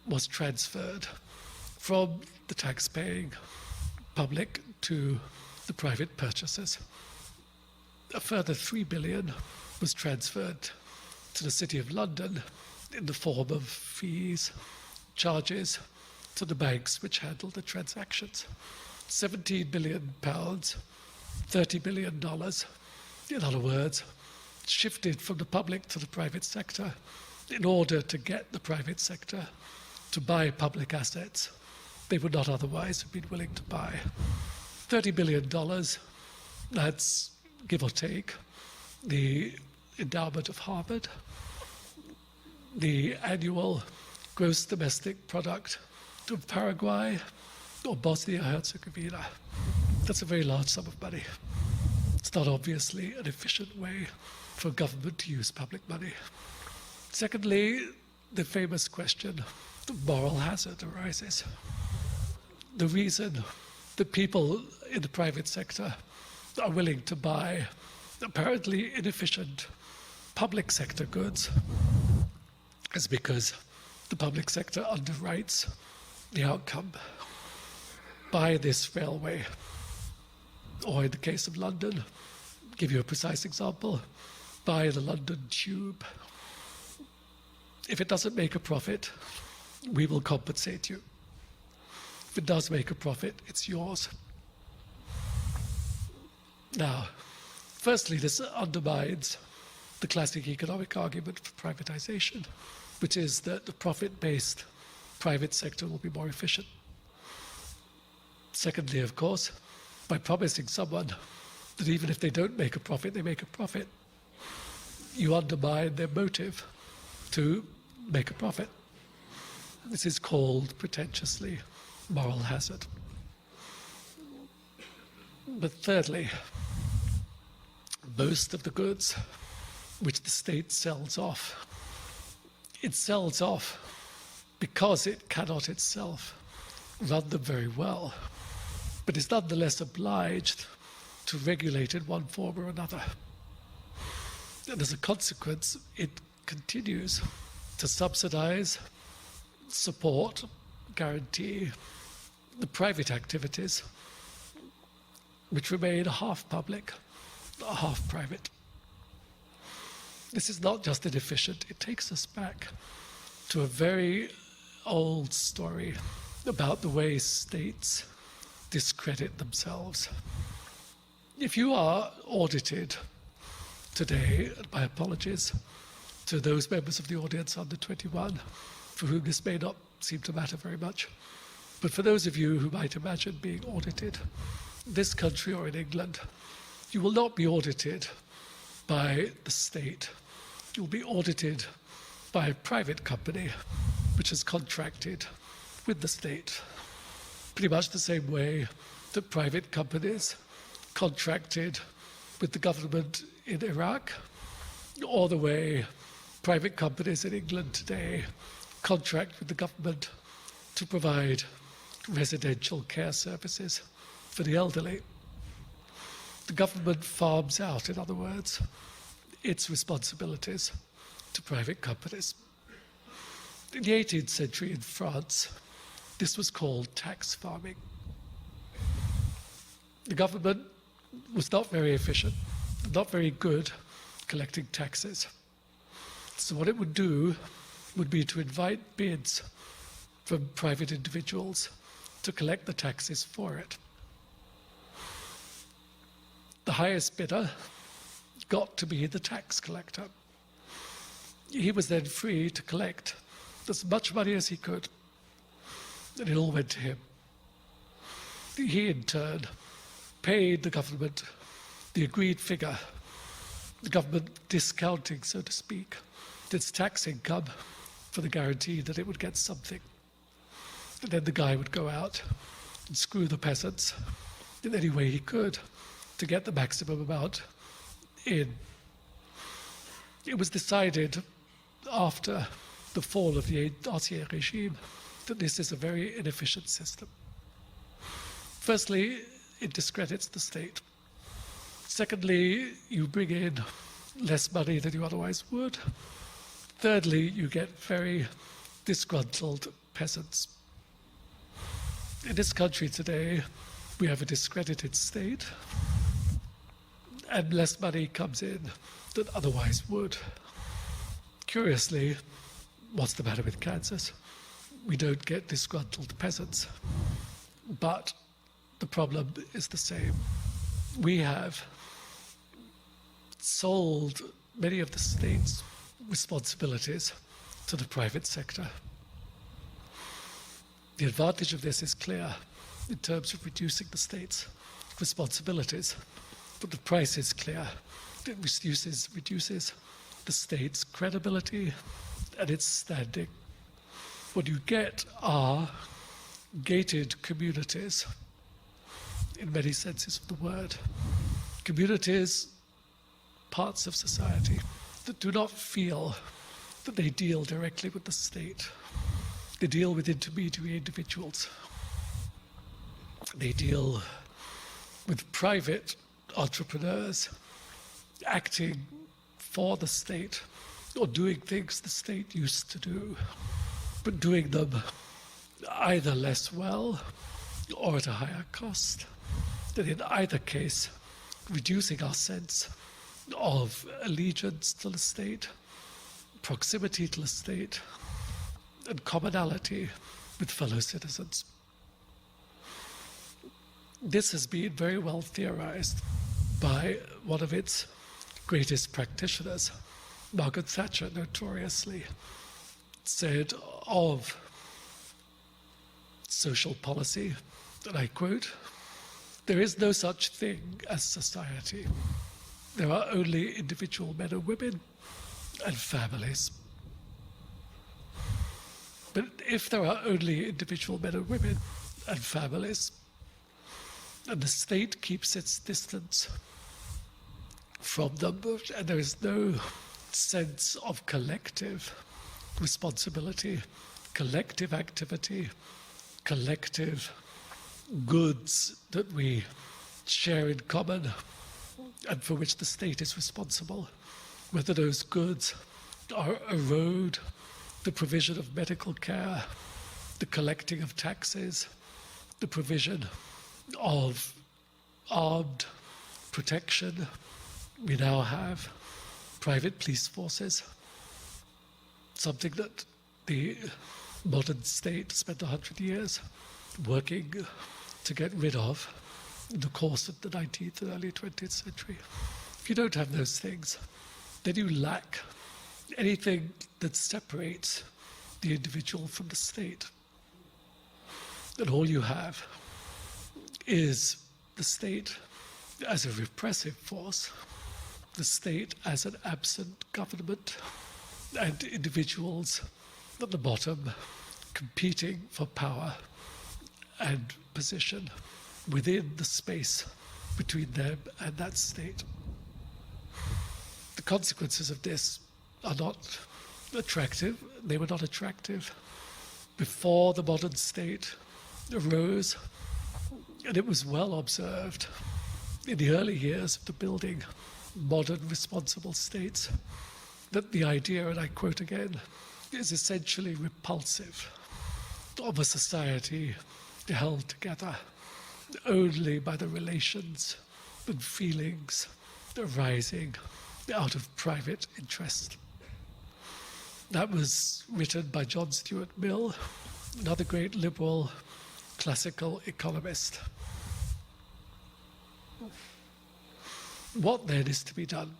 C: was transferred from the tax-paying public to the private purchasers. A further £3 billion was transferred to the City of London in the form of fees, charges to the banks which handled the transactions. £17 billion, $30 billion, in other words, shifted from the public to the private sector in order to get the private sector to buy public assets they would not otherwise have been willing to buy. $30 billion, that's, give or take, the endowment of Harvard, the annual gross domestic product of Paraguay or Bosnia-Herzegovina. That's a very large sum of money. It's not obviously an efficient way for government to use public money. Secondly, the famous question of moral hazard arises. The reason that people in the private sector are willing to buy apparently inefficient public sector goods is because the public sector underwrites the outcome. Buy this railway, or in the case of London, give you a precise example, buy the London Tube. If it doesn't make a profit, we will compensate you. If it does make a profit, it's yours. Now, firstly, this undermines the classic economic argument for privatization, which is that the profit-based private sector will be more efficient. Secondly, of course, by promising someone that even if they don't make a profit, they make a profit, you undermine their motive to make a profit. This is called, pretentiously, moral hazard. But thirdly, most of the goods which the state sells off, it sells off because it cannot itself run them very well, but is nonetheless obliged to regulate in one form or another. And as a consequence, it continues to subsidize, support, guarantee the private activities which remain half public, half private. This is not just inefficient, it takes us back to a very old story about the way states discredit themselves. If you are audited today, my apologies to those members of the audience under 21, for whom this may not seem to matter very much, but for those of you who might imagine being audited, in this country or in England, you will not be audited by the state. You'll be audited by a private company which has contracted with the state, pretty much the same way that private companies contracted with the government in Iraq, or the way private companies in England today contract with the government to provide residential care services for the elderly. The government farms out, in other words, its responsibilities to private companies. In the 18th century in France, this was called tax farming. The government was not very efficient, not very good collecting taxes. So what it would do would be to invite bids from private individuals to collect the taxes for it. The highest bidder got to be the tax collector. He was then free to collect as much money as he could, and it all went to him. He, in turn, paid the government the agreed figure, the government discounting, so to speak, its tax income for the guarantee that it would get something. And then the guy would go out and screw the peasants in any way he could to get the maximum amount in. It was decided after the fall of the Ancien regime that this is a very inefficient system. Firstly, it discredits the state. Secondly, you bring in less money than you otherwise would. Thirdly, you get very disgruntled peasants. In this country today, we have a discredited state, and less money comes in than otherwise would. Curiously, what's the matter with Kansas? We don't get disgruntled peasants, but the problem is the same. We have sold many of the state's responsibilities to the private sector. The advantage of this is clear in terms of reducing the state's responsibilities, but the price is clear. It reduces the state's credibility and its standing. What you get are gated communities, in many senses of the word. Communities, parts of society that do not feel that they deal directly with the state. They deal with intermediary individuals. They deal with private entrepreneurs acting for the state or doing things the state used to do, but doing them either less well or at a higher cost. And in either case, reducing our sense of allegiance to the state, proximity to the state, and commonality with fellow citizens. This has been very well theorized by one of its greatest practitioners, Margaret Thatcher, notoriously said of social policy, and I quote, "There is no such thing as society. There are only individual men and women and families." But if there are only individual men and women and families, and the state keeps its distance from them, and there is no sense of collective responsibility, collective activity, collective goods that we share in common and for which the state is responsible, whether those goods are a road, the provision of medical care, the collecting of taxes, the provision of armed protection. We now have private police forces, something that the modern state spent 100 years working to get rid of in the course of the 19th and early 20th century. If you don't have those things, then you lack anything that separates the individual from the state. And all you have is the state as a repressive force, the state as an absent government, and individuals at the bottom competing for power and position within the space between them and that state. The consequences of this are not attractive. They were not attractive before the modern state arose, and it was well observed in the early years of the building modern responsible states that the idea, and I quote again, is essentially repulsive of a society held together only by the relations and feelings arising out of private interest. That was written by John Stuart Mill, another great liberal classical economist. What then is to be done?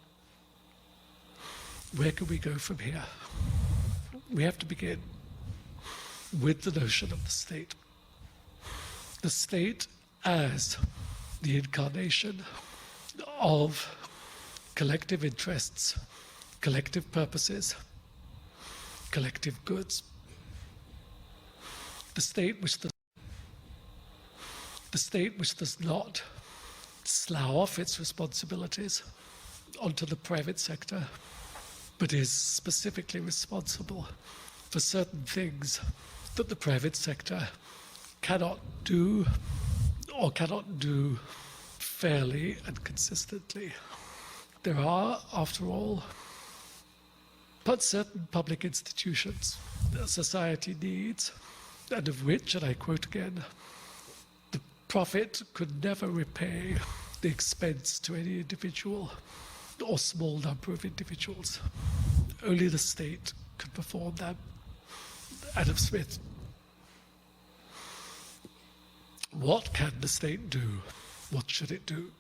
C: Where can we go from here? We have to begin with the notion of the state. The state as the incarnation of collective interests, collective purposes, collective goods. The state which does not slough off its responsibilities onto the private sector, but is specifically responsible for certain things that the private sector cannot do or cannot do fairly and consistently. There are, after all, but certain public institutions that society needs, and of which, and I quote again, the profit could never repay the expense to any individual or small number of individuals. Only the state could perform them. Adam Smith. What can the state do? What should it do?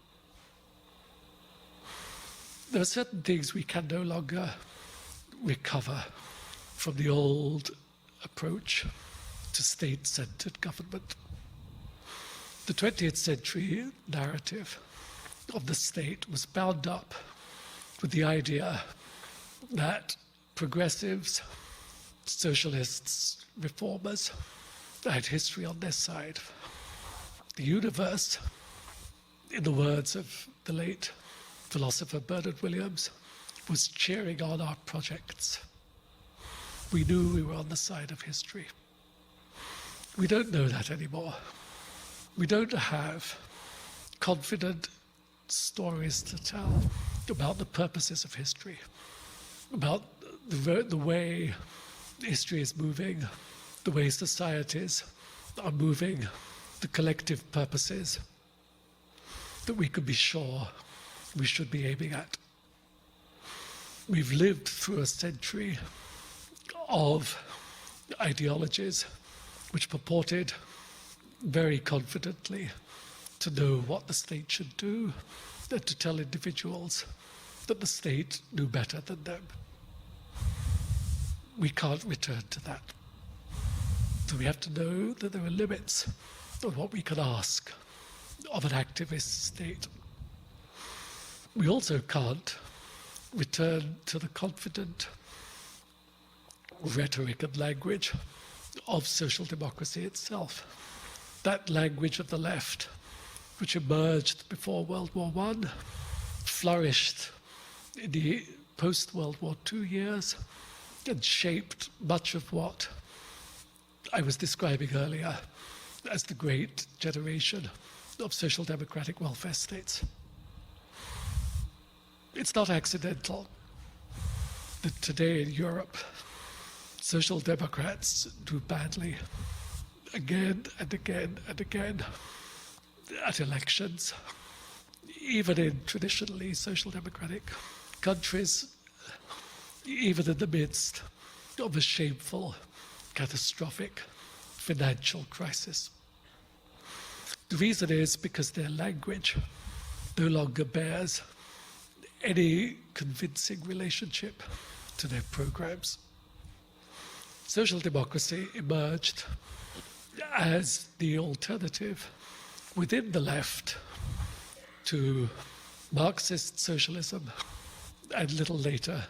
C: There are certain things we can no longer recover from the old approach to state-centered government. The 20th century narrative of the state was bound up with the idea that progressives, socialists, reformers had history on their side. The universe, in the words of the late philosopher Bernard Williams, was cheering on our projects. We knew we were on the side of history. We don't know that anymore. We don't have confident stories to tell about the purposes of history, about the way history is moving, the way societies are moving, the collective purposes that we could be sure we should be aiming at. We've lived through a century of ideologies which purported very confidently to know what the state should do and to tell individuals that the state knew better than them. We can't return to that. So we have to know that there are limits on what we can ask of an activist state. We also can't return to the confident rhetoric and language of social democracy itself. That language of the left, which emerged before World War I, flourished in the post-World War II years, and shaped much of what I was describing earlier as the great generation of social democratic welfare states. It's not accidental that today in Europe, social democrats do badly again and again and again at elections, even in traditionally social democratic countries, even in the midst of a shameful catastrophic financial crisis. The reason is because their language no longer bears any convincing relationship to their programs. Social democracy emerged as the alternative within the left to Marxist socialism and a little later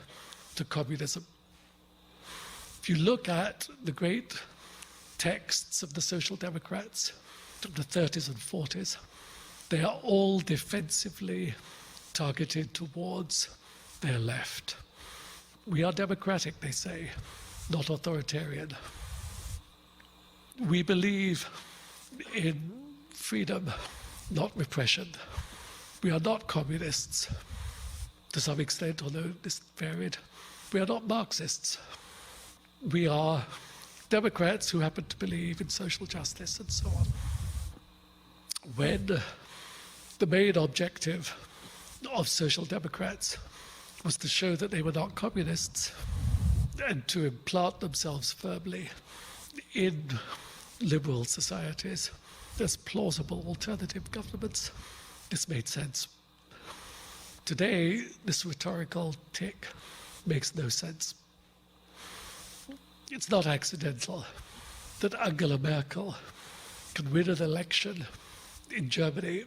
C: to communism. If you look at the great texts of the Social Democrats of the 30s and 40s, they are all defensively targeted towards their left. We are democratic, they say, not authoritarian. We believe in freedom, not repression. We are not communists, to some extent, although this varied. We are not Marxists. We are Democrats who happen to believe in social justice and so on. When the main objective of Social Democrats was to show that they were not communists and to implant themselves firmly in liberal societies as plausible alternative governments, this made sense. Today, this rhetorical tick makes no sense. It's not accidental that Angela Merkel can win an election in Germany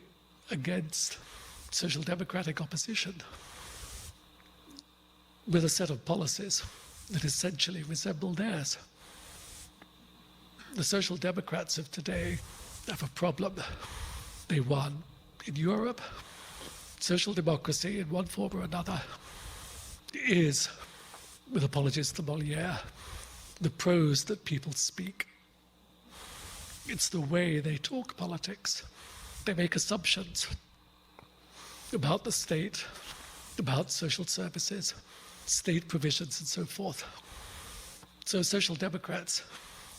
C: against social democratic opposition with a set of policies that essentially resemble theirs. The Social Democrats of today have a problem. They won in Europe. Social democracy, in one form or another, is, with apologies to Molière, the prose that people speak. It's the way they talk politics. They make assumptions about the state, about social services, state provisions, and so forth. So Social Democrats,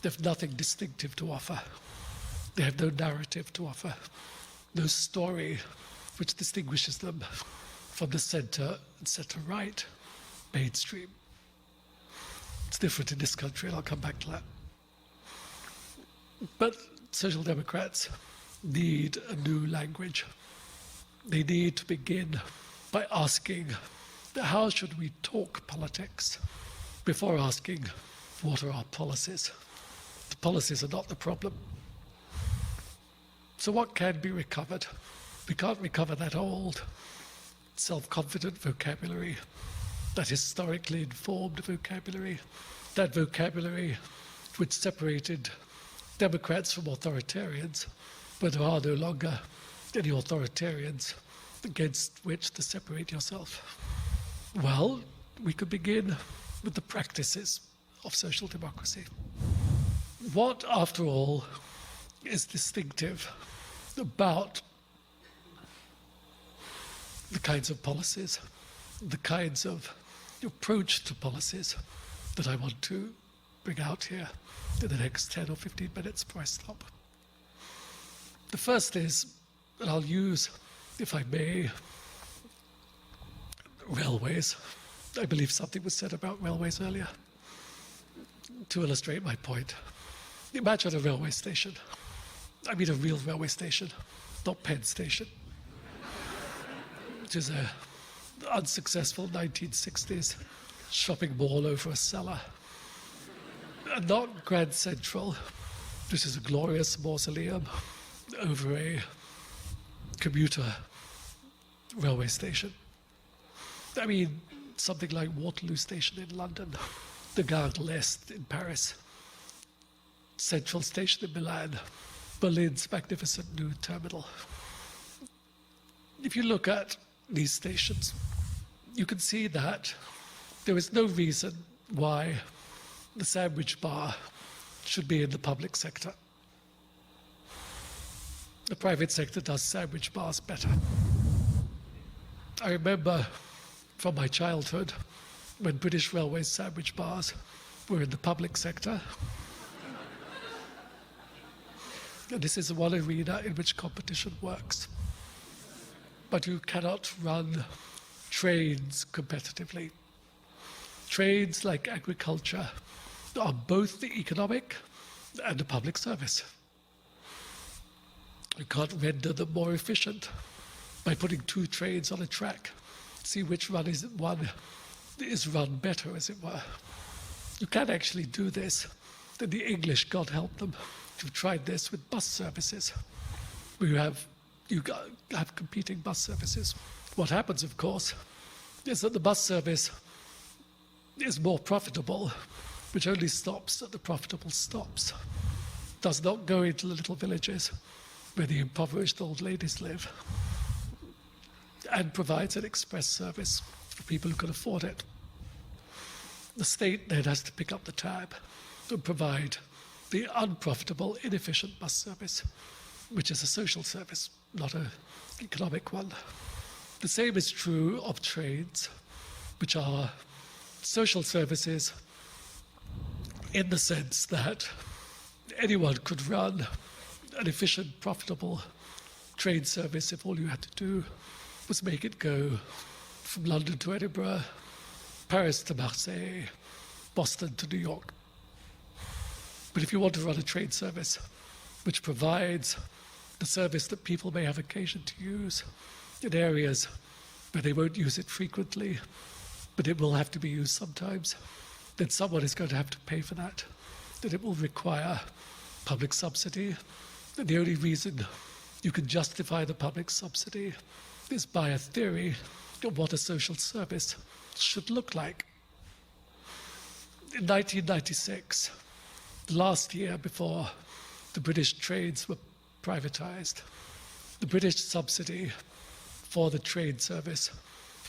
C: they have nothing distinctive to offer. They have no narrative to offer, no story which distinguishes them from the center and center-right mainstream. It's different in this country, and I'll come back to that. But Social Democrats need a new language. They need to begin by asking, how should we talk politics, before asking, what are our policies? The policies are not the problem. So what can be recovered? We can't recover that old, self-confident vocabulary, that historically informed vocabulary, that vocabulary which separated Democrats from authoritarians, but there are no longer any authoritarians against which to separate yourself. Well, we could begin with the practices of social democracy. What, after all, is distinctive about the kinds of policies, the kinds of approach to policies that I want to bring out here in the next 10 or 15 minutes before I stop? The first is, and I'll use, if I may, railways. I believe something was said about railways earlier. To illustrate my point, imagine a railway station. I mean a real railway station, not Penn Station, which is an unsuccessful 1960s shopping mall over a cellar. And not Grand Central, which is a glorious mausoleum over a commuter railway station. I mean, something like Waterloo Station in London, the Gare de l'Est in Paris, Central Station in Milan, Berlin's magnificent new terminal. If you look at these stations, you can see that there is no reason why the sandwich bar should be in the public sector. The private sector does sandwich bars better. I remember from my childhood when British Railways sandwich bars were in the public sector. And this is one arena in which competition works. But you cannot run trains competitively. Trades like agriculture are both the economic and the public service. You can't render them more efficient by putting two trains on a track, see which one is run better, as it were. You can actually do this. And the English, God help them, have tried this with bus services, where you have competing bus services. What happens, of course, is that the bus service is more profitable, which only stops at the profitable stops. Does not go into the little villages where the impoverished old ladies live, and provides an express service for people who can afford it. The state then has to pick up the tab and provide the unprofitable, inefficient bus service, which is a social service, not an economic one. The same is true of trains, which are social services in the sense that anyone could run an efficient, profitable train service if all you had to do was make it go from London to Edinburgh, Paris to Marseille, Boston to New York. But if you want to run a train service which provides the service that people may have occasion to use in areas where they won't use it frequently, but it will have to be used sometimes, then someone is going to have to pay for that. Then it will require public subsidy. And the only reason you can justify the public subsidy is by a theory of what a social service should look like. In 1996, the last year before the British trains were privatized, the British subsidy for the train service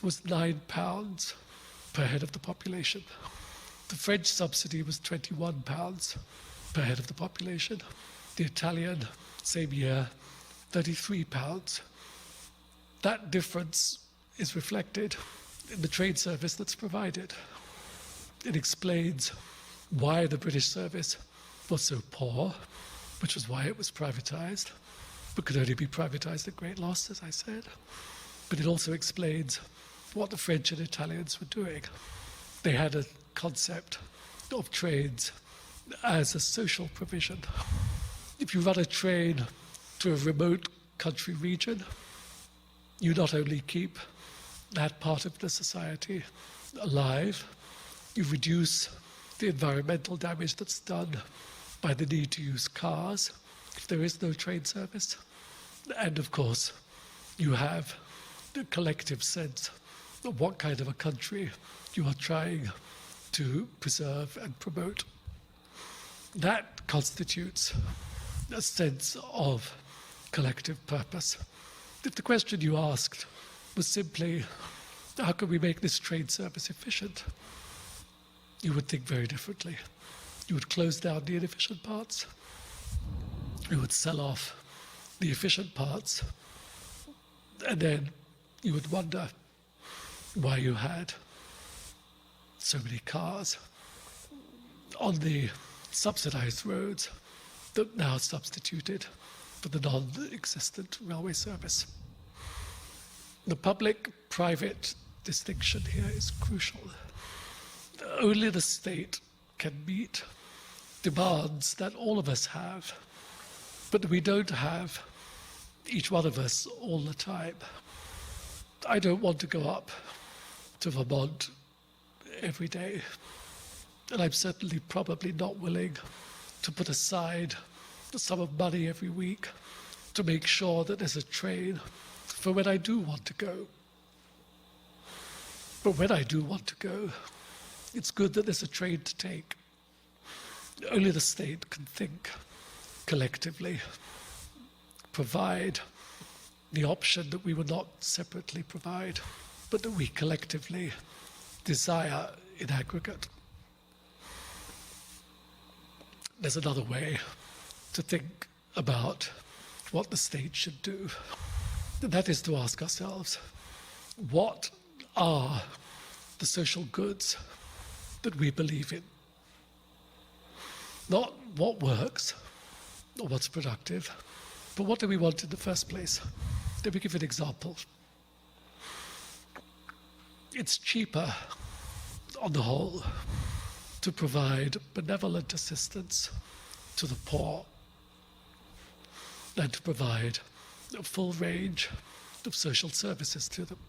C: was £9 per head of the population. The French subsidy was £21 per head of the population. The Italian, same year, £33. That difference is reflected in the train service that's provided. It explains why the British service was so poor, which was why it was privatized, but could only be privatized at great loss, as I said. But it also explains what the French and Italians were doing. They had a concept of trains as a social provision. If you run a train to a remote country region, you not only keep that part of the society alive, you reduce the environmental damage that's done by the need to use cars if there is no train service. And of course, you have the collective sense of what kind of a country you are trying to preserve and promote. That constitutes a sense of collective purpose. If the question you asked was simply, how can we make this train service efficient? You would think very differently. You would close down the inefficient parts. You would sell off the efficient parts. And then you would wonder why you had so many cars on the subsidized roads that now substituted for the non-existent railway service. The public-private distinction here is crucial. Only the state can meet demands that all of us have, but we don't have, each one of us, all the time. I don't want to go up to Vermont every day, and I'm certainly probably not willing to put aside a sum of money every week to make sure that there's a train for when I do want to go. But when I do want to go, it's good that there's a train to take. Only the state can think collectively, provide the option that we would not separately provide, but that we collectively desire in aggregate. There's another way to think about what the state should do. And that is to ask ourselves, what are the social goods that we believe in? Not what works or what's productive, but what do we want in the first place? Let me give an example. It's cheaper, on the whole, to provide benevolent assistance to the poor and to provide a full range of social services to them.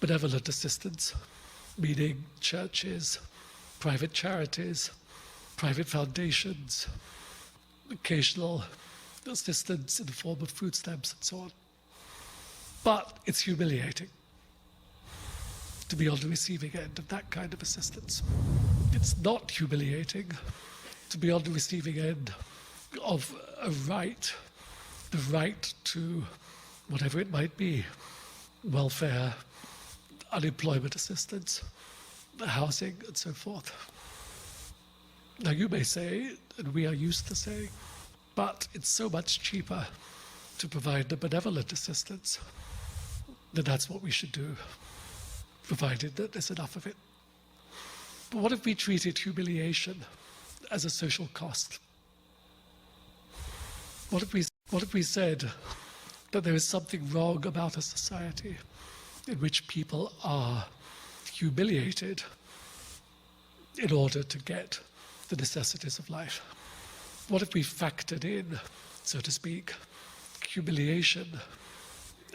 C: Benevolent assistance, meaning churches, private charities, private foundations, occasional assistance in the form of food stamps and so on. But it's humiliating to be on the receiving end of that kind of assistance. It's not humiliating to be on the receiving end of a right, the right to whatever it might be, welfare, unemployment assistance, housing, and so forth. Now you may say, and we are used to saying, but it's so much cheaper to provide the benevolent assistance, then that's what we should do, provided that there's enough of it. But what if we treated humiliation as a social cost? What if we said that there is something wrong about a society in which people are humiliated in order to get the necessities of life? What if we factored in, so to speak, humiliation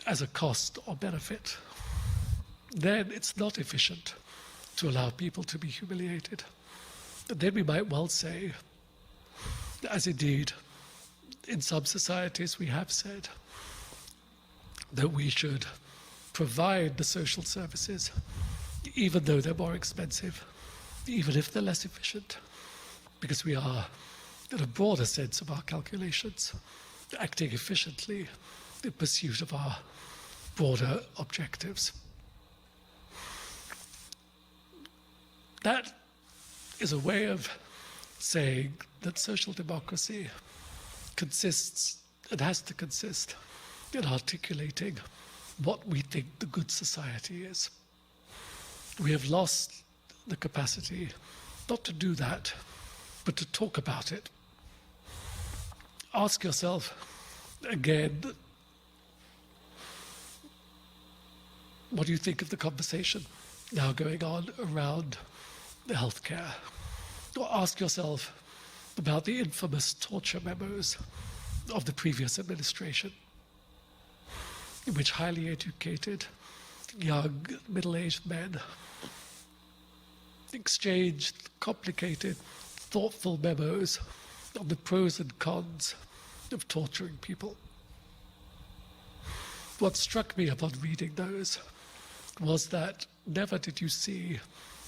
C: as a cost or benefit? Then it's not efficient to allow people to be humiliated. And then we might well say, as indeed in some societies we have said, that we should provide the social services, even though they're more expensive, even if they're less efficient, because we are, in a broader sense of our calculations, acting efficiently in pursuit of our broader objectives. That is a way of saying that social democracy consists, and has to consist, in articulating what we think the good society is. We have lost the capacity not to do that, but to talk about it. Ask yourself again, what do you think of the conversation now going on around the healthcare? Or ask yourself about the infamous torture memos of the previous administration, in which highly educated, young, middle-aged men exchanged complicated, thoughtful memos on the pros and cons of torturing people. What struck me upon reading those was that never did you see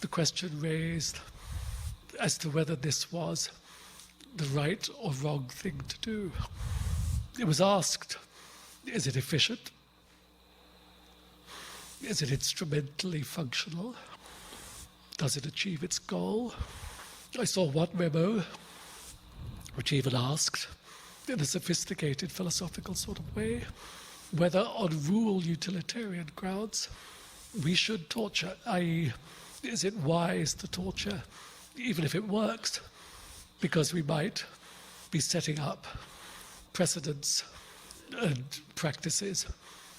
C: the question raised as to whether this was the right or wrong thing to do. It was asked, is it efficient? Is it instrumentally functional? Does it achieve its goal? I saw one memo which even asked, in a sophisticated philosophical sort of way, whether on rural utilitarian grounds we should torture, i.e., is it wise to torture, even if it works, because we might be setting up precedents and practices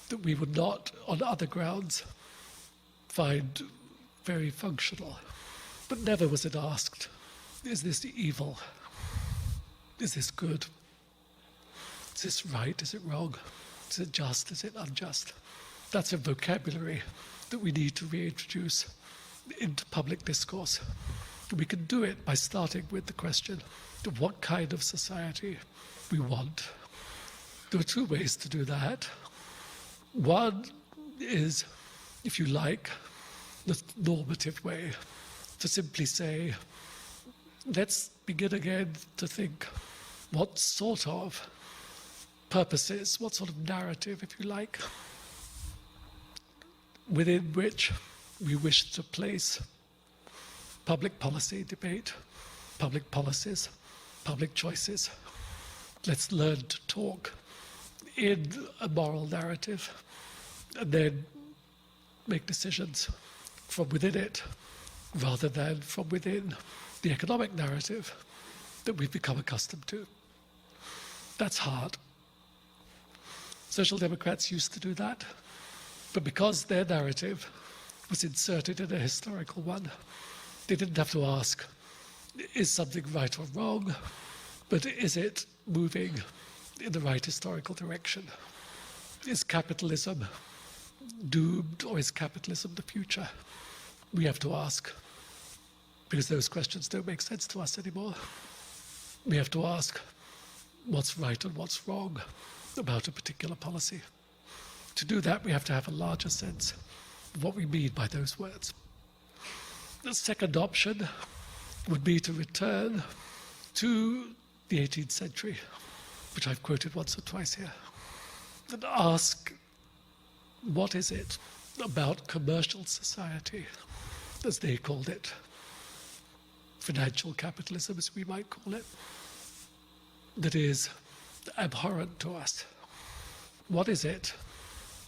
C: that we would not, on other grounds, find very functional. But never was it asked, is this evil? Is this good? Is this right? Is it wrong? Is it just? Is it unjust? That's a vocabulary that we need to reintroduce into public discourse. We can do it by starting with the question of what kind of society we want. There are two ways to do that. One is, if you like, the normative way, to simply say, let's begin again to think what sort of purposes, what sort of narrative, if you like, within which we wish to place public policy debate, public policies, public choices. Let's learn to talk in a moral narrative and then make decisions from within it rather than from within the economic narrative that we've become accustomed to. That's hard. Social Democrats used to do that, but because their narrative was inserted in a historical one, They didn't have to ask, is something right or wrong, but is it moving in the right historical direction? Is capitalism doomed, or is capitalism the future? We have to ask, because those questions don't make sense to us anymore. We have to ask what's right and what's wrong about a particular policy. To do that, we have to have a larger sense of what we mean by those words. The second option would be to return to the 18th century, which I've quoted once or twice here, and ask, what is it about commercial society, as they called it, financial capitalism, as we might call it, that is abhorrent to us? What is it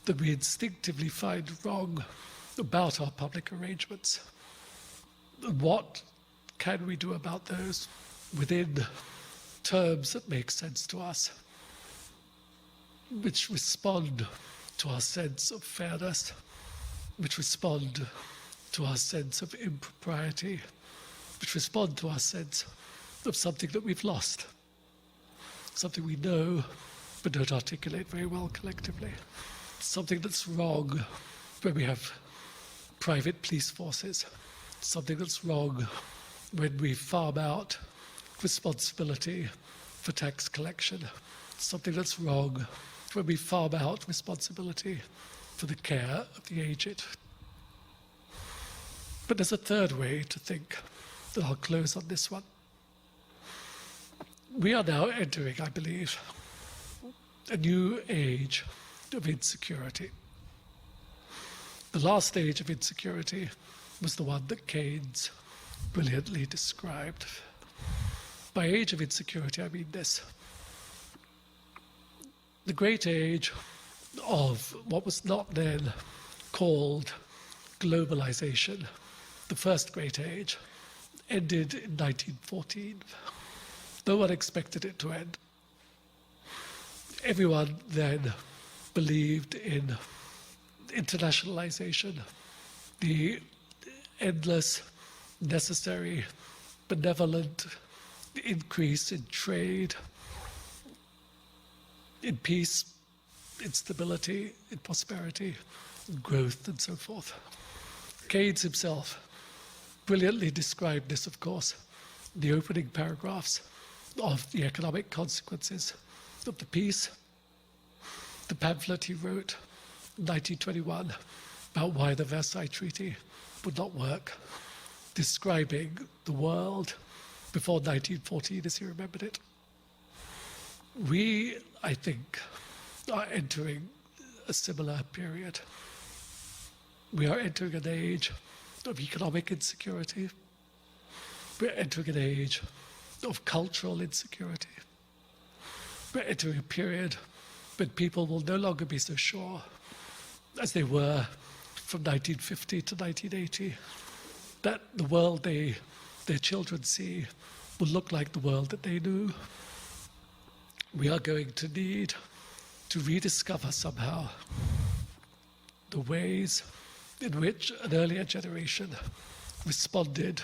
C: that we instinctively find wrong about our public arrangements? And what can we do about those within terms that make sense to us, which respond to our sense of fairness, which respond to our sense of impropriety, which respond to our sense of something that we've lost, something we know but don't articulate very well collectively, something that's wrong when we have private police forces, something that's wrong when we farm out responsibility for tax collection, something that's wrong when we farm out responsibility for the care of the aged. But there's a third way to think that I'll close on this one. We are now entering, I believe, a new age of insecurity. The last age of insecurity was the one that Keynes brilliantly described. By age of insecurity, I mean this. The great age of what was not then called globalization, the first great age, ended in 1914. No one expected it to end. Everyone then believed in internationalization, the endless, necessary, benevolent increase in trade, in peace, in stability, in prosperity, in growth, and so forth. Keynes himself brilliantly described this, of course, in the opening paragraphs of the economic consequences of the peace. The pamphlet he wrote in 1921 about why the Versailles Treaty would not work, describing the world before 1914 as he remembered it. We, I think, are entering a similar period. We are entering an age of economic insecurity. We're entering an age of cultural insecurity. We're entering a period when people will no longer be so sure as they were from 1950 to 1980 that the world their children see will look like the world that they knew. We are going to need to rediscover somehow the ways in which an earlier generation responded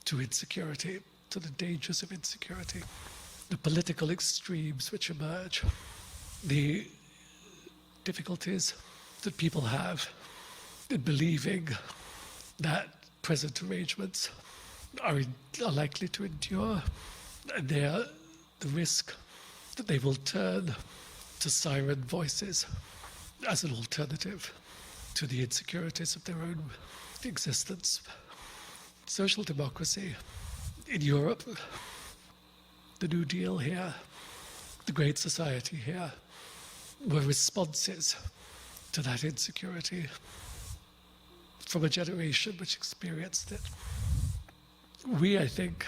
C: to insecurity, to the dangers of insecurity, the political extremes which emerge, the difficulties that people have in believing that present arrangements are likely to endure, and the risk that they will turn to siren voices as an alternative to the insecurities of their own existence. Social democracy in Europe, the New Deal here, the Great Society here, were responses to that insecurity from a generation which experienced it. We, I think,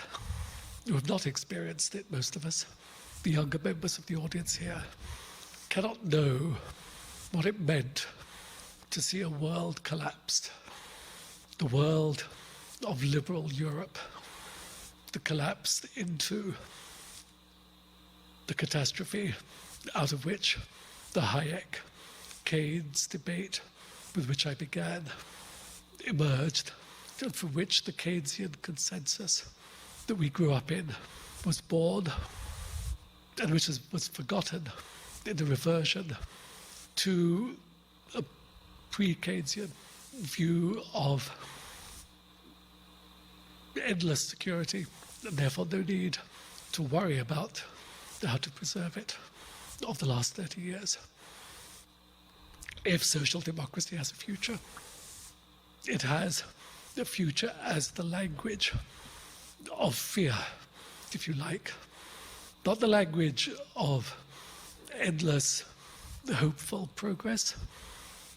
C: who have not experienced it, most of us, the younger members of the audience here, cannot know what it meant to see a world collapsed, the world of liberal Europe, that collapsed into the catastrophe out of which the Hayek-Keynes debate with which I began emerged and from which the Keynesian consensus that we grew up in was born, and which was forgotten in the reversion to a pre-Keynesian view of endless security, and therefore no need to worry about how to preserve it, of the last 30 years. If social democracy has a future, it has a future as the language of fear, if you like. Not the language of endless, hopeful progress,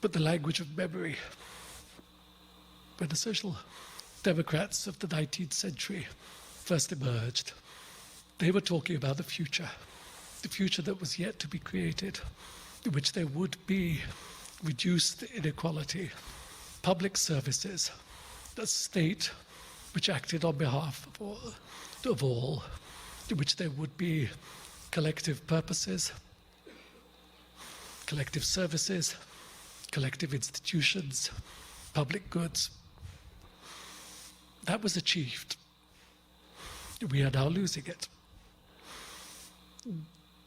C: but the language of memory. When the social democrats of the 19th century first emerged, they were talking about the future that was yet to be created, in which there would be reduced inequality, public services, a state which acted on behalf of all, in which there would be collective purposes, collective services, collective institutions, public goods. That was achieved. We are now losing it.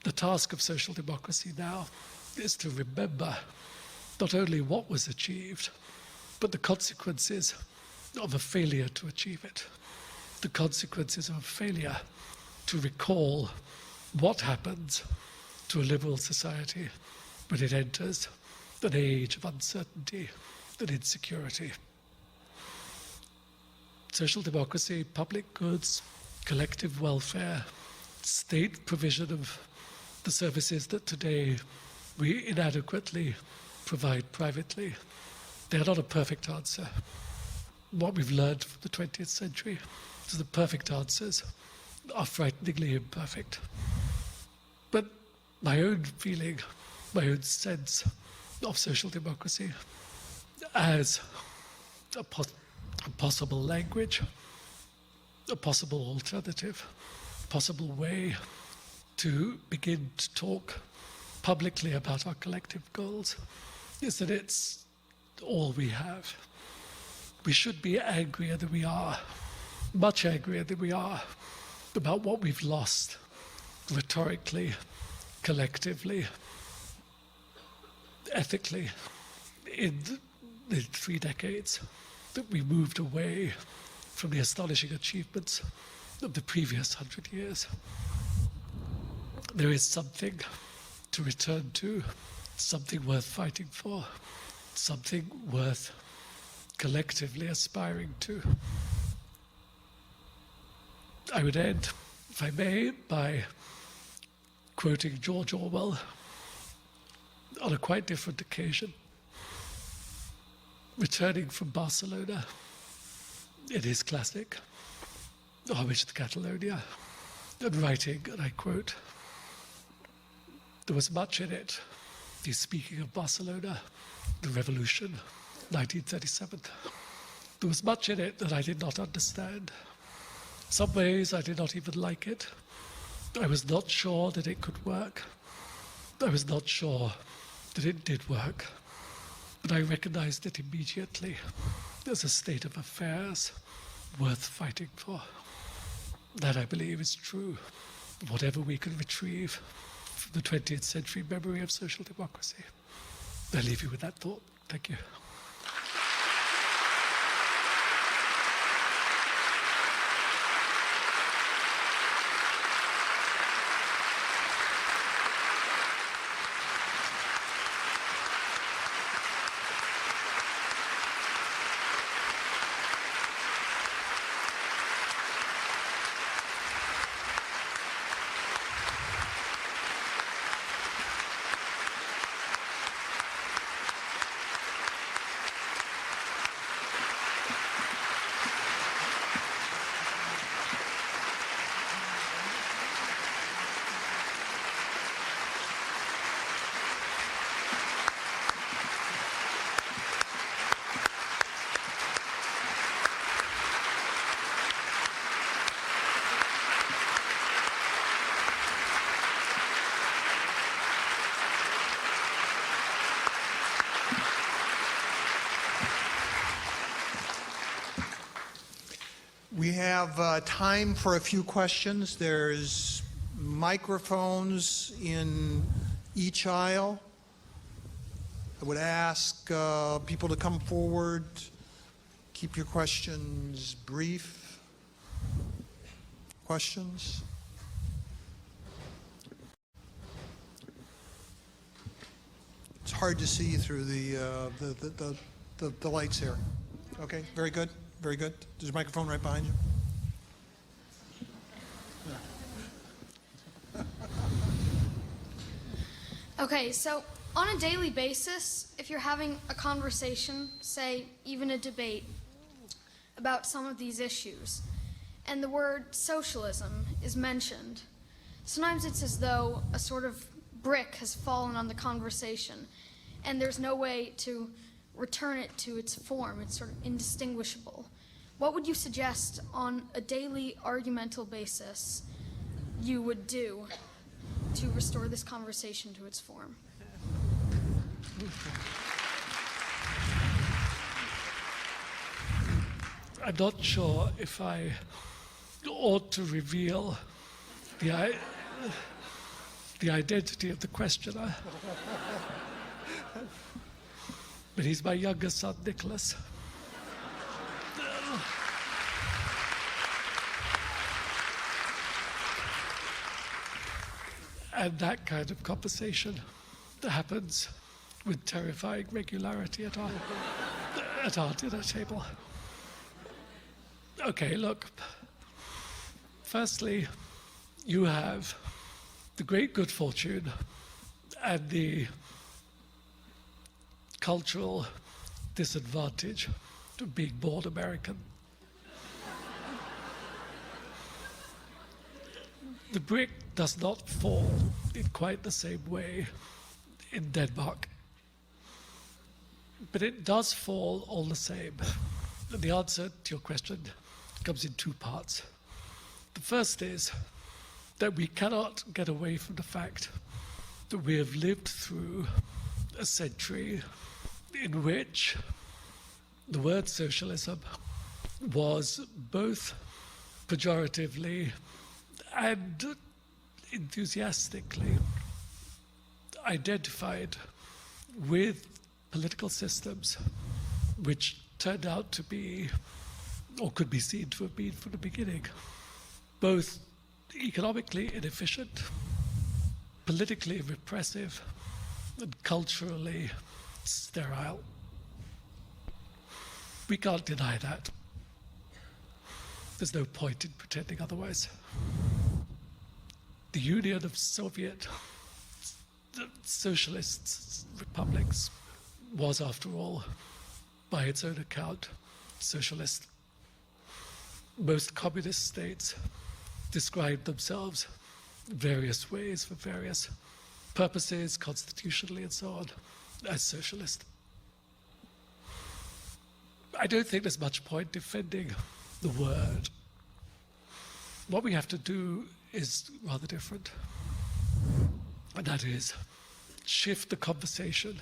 C: The task of social democracy now is to remember not only what was achieved, but the consequences of a failure to achieve it. The consequences of a failure to recall what happens to a liberal society when it enters an age of uncertainty and insecurity. Social democracy, public goods, collective welfare, state provision of the services that today we inadequately provide privately. They're not a perfect answer. What we've learned from the 20th century is the perfect answers are frighteningly imperfect. But my own feeling, my own sense of social democracy as a possible language, a possible alternative, a possible way to begin to talk publicly about our collective goals, is that it's all we have. We should be angrier than we are, much angrier than we are, about what we've lost rhetorically, collectively, ethically, in the 3 decades that we moved away from the astonishing achievements of the previous 100 years. There is something to return to, something worth fighting for, something worth collectively aspiring to. I would end, if I may, by quoting George Orwell on a quite different occasion. Returning from Barcelona in his classic, Homage to Catalonia, and writing, and I quote, "There was much in it." He's speaking of Barcelona, the revolution, 1937. "There was much in it that I did not understand. Some ways I did not even like it. I was not sure that it could work. I was not sure that it did work. But I recognized it immediately as a state of affairs worth fighting for." That, I believe, is true of whatever we can retrieve from the 20th century memory of social democracy. I leave you with that thought. Thank you.
B: We have time for a few questions. There's microphones in each aisle. I would ask people to come forward. Keep your questions brief. Questions? It's hard to see through the lights here. Okay, very good, very good. There's a microphone right behind you.
D: Okay, so on a daily basis, if you're having a conversation, say even a debate about some of these issues, and the word socialism is mentioned, sometimes it's as though a sort of brick has fallen on the conversation, and there's no way to return it to its form. It's sort of indistinguishable. What would you suggest on a daily argumental basis you would do to restore this conversation to its form?
C: I'm not sure if I ought to reveal the identity of the questioner, but he's my younger son, Nicholas. And that kind of conversation happens with terrifying regularity at our dinner table. Okay, look. Firstly, you have the great good fortune and the cultural disadvantage of being born American. The brick does not fall in quite the same way in Denmark, but it does fall all the same. And the answer to your question comes in two parts. The first is that we cannot get away from the fact that we have lived through a century in which the word socialism was both pejoratively and enthusiastically identified with political systems which turned out to be, or could be seen to have been from the beginning, both economically inefficient, politically repressive, and culturally sterile. We can't deny that. There's no point in pretending otherwise. The Union of Soviet Socialist Republics was, after all, by its own account, socialist. Most communist states described themselves in various ways for various purposes, constitutionally and so on, as socialist. I don't think there's much point defending the word. What we have to do is rather different, and that is shift the conversation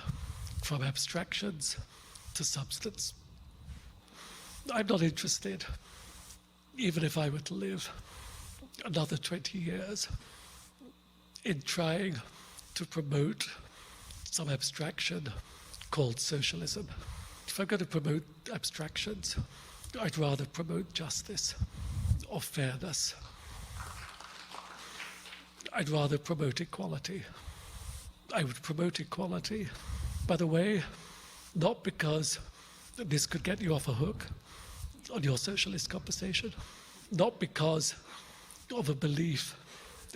C: from abstractions to substance. I'm not interested, even if I were to live another 20 years, in trying to promote some abstraction called socialism. If I'm going to promote abstractions, I'd rather promote justice or fairness. I'd rather promote equality. I would promote equality, by the way, not because this could get you off a hook on your socialist conversation, not because of a belief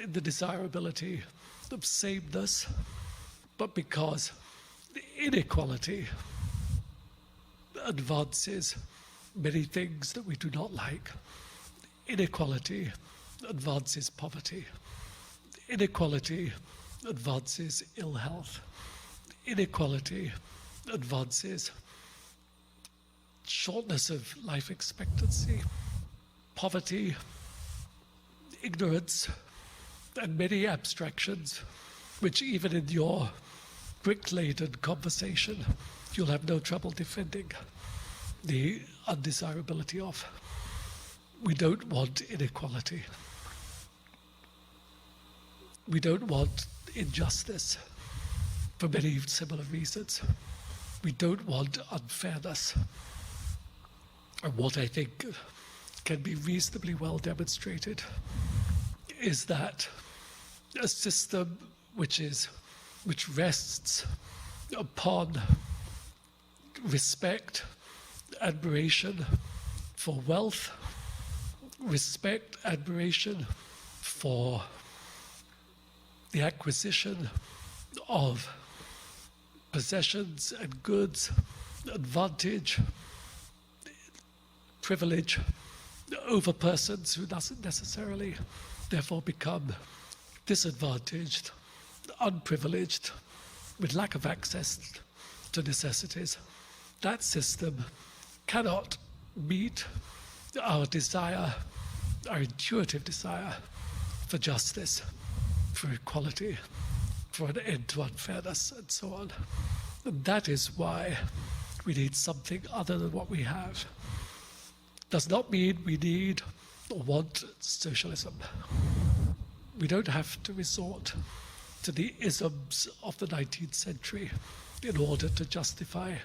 C: in the desirability of sameness, but because inequality advances many things that we do not like. Inequality advances poverty. Inequality advances ill health. Inequality advances shortness of life expectancy, poverty, ignorance, and many abstractions, which even in your brick-laden conversation, you'll have no trouble defending the undesirability of. We don't want inequality. We don't want injustice for many similar reasons. We don't want unfairness. And what I think can be reasonably well demonstrated is that a system which rests upon respect, admiration for wealth, respect, admiration for the acquisition of possessions and goods, advantage, privilege over persons who doesn't necessarily therefore become disadvantaged, unprivileged, with lack of access to necessities. That system cannot meet our desire, our intuitive desire for justice, for equality, for an end to unfairness, and so on. And that is why we need something other than what we have. Does not mean we need or want socialism. We don't have to resort to the isms of the 19th century in order to justify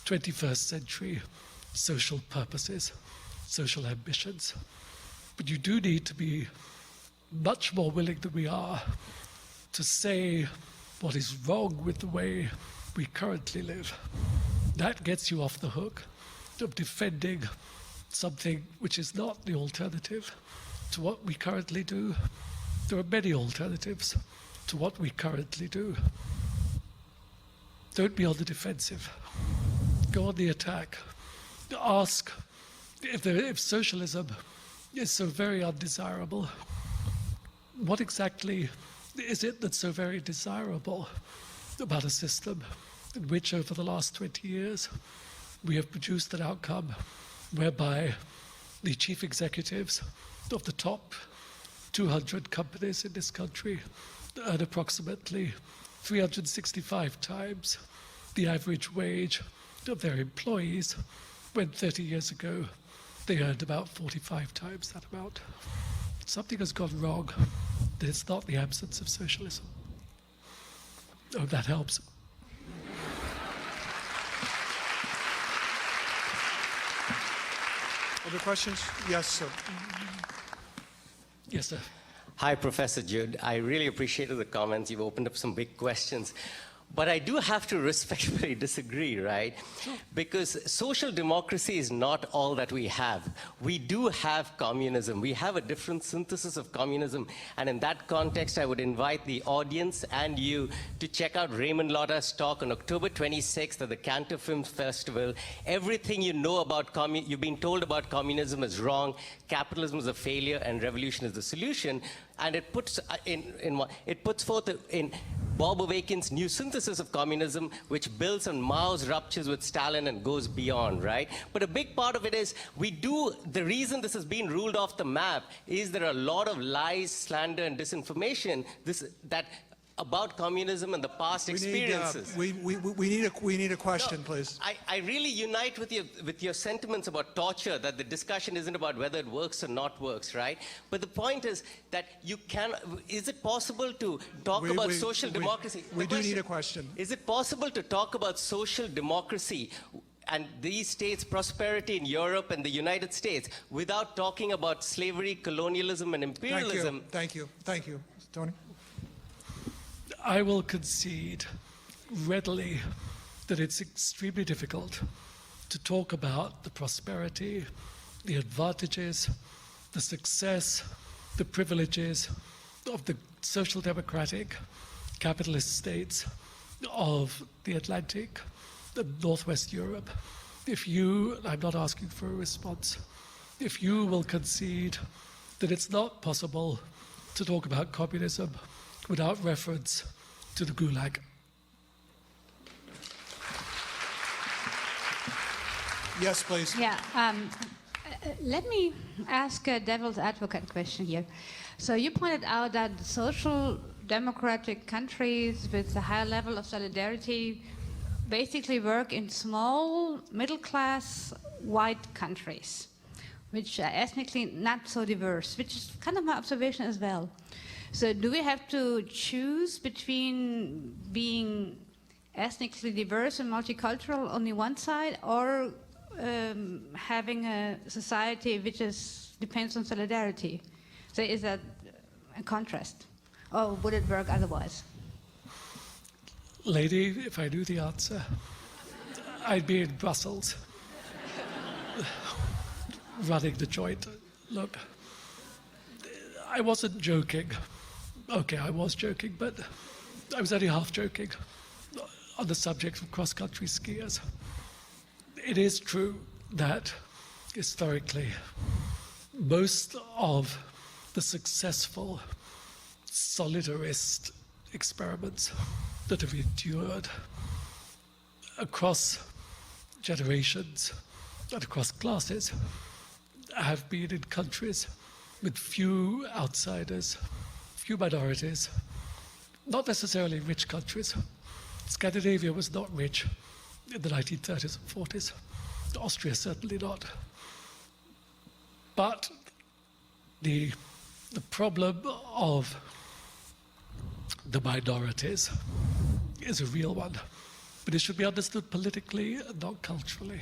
C: 21st century social purposes, social ambitions. But you do need to be much more willing than we are to say what is wrong with the way we currently live. That gets you off the hook of defending something which is not the alternative to what we currently do. There are many alternatives to what we currently do. Don't be on the defensive. Go on the attack. Ask if socialism is so very undesirable, what exactly is it that's so very desirable about a system in which over the last 20 years we have produced an outcome whereby the chief executives of the top 200 companies in this country earn approximately 365 times the average wage of their employees, when 30 years ago they earned about 45 times that amount. Something has gone wrong. It's not the absence of socialism. I hope that helps.
B: Other questions? Yes, sir.
C: Yes, sir.
E: Hi, Professor Judd. I really appreciated the comments. You've opened up some big questions. But I do have to respectfully disagree, right? Sure. Because social democracy is not all that we have. We do have communism. We have a different synthesis of communism. And in that context, I would invite the audience and you to check out Raymond Lotta's talk on October 26th at the Cantor Film Festival. Everything you know about you've been told about communism is wrong, capitalism is a failure, and revolution is the solution. And it puts forth in Bob Avakian's new synthesis of communism, which builds on Mao's ruptures with Stalin and goes beyond, right? But a big part of it is the reason this has been ruled off the map is there are a lot of lies, slander, and disinformation about communism and the past experiences.
B: We need a question, please.
E: I really unite with your sentiments about torture, that the discussion isn't about whether it works or not works, right? But the point is that is it possible to talk about social democracy?
B: We do need a question.
E: Is it possible to talk about social democracy and these states' prosperity in Europe and the United States without talking about slavery, colonialism, and imperialism?
B: Thank you. Tony?
C: I will concede readily that it's extremely difficult to talk about the prosperity, the advantages, the success, the privileges of the social democratic capitalist states of the Atlantic and Northwest Europe. I'm not asking for a response, if you will concede that it's not possible to talk about communism without reference to the Gulag.
B: Yes, please.
F: Yeah. Let me ask a devil's advocate question here. So you pointed out that social democratic countries with a higher level of solidarity basically work in small, middle-class, white countries which are ethnically not so diverse, which is kind of my observation as well. So do we have to choose between being ethnically diverse and multicultural on the one side, or having a society which depends on solidarity? So is that a contrast, or would it work otherwise?
C: Lady, if I knew the answer, I'd be in Brussels running the joint. Look, I wasn't joking. Okay, I was joking, but I was only half joking on the subject of cross-country skiers. It is true that historically most of the successful solidarist experiments that have endured across generations and across classes have been in countries with few outsiders, few minorities, not necessarily rich countries. Scandinavia was not rich in the 1930s and 40s. Austria certainly not. But the problem of the minorities is a real one, but it should be understood politically and not culturally.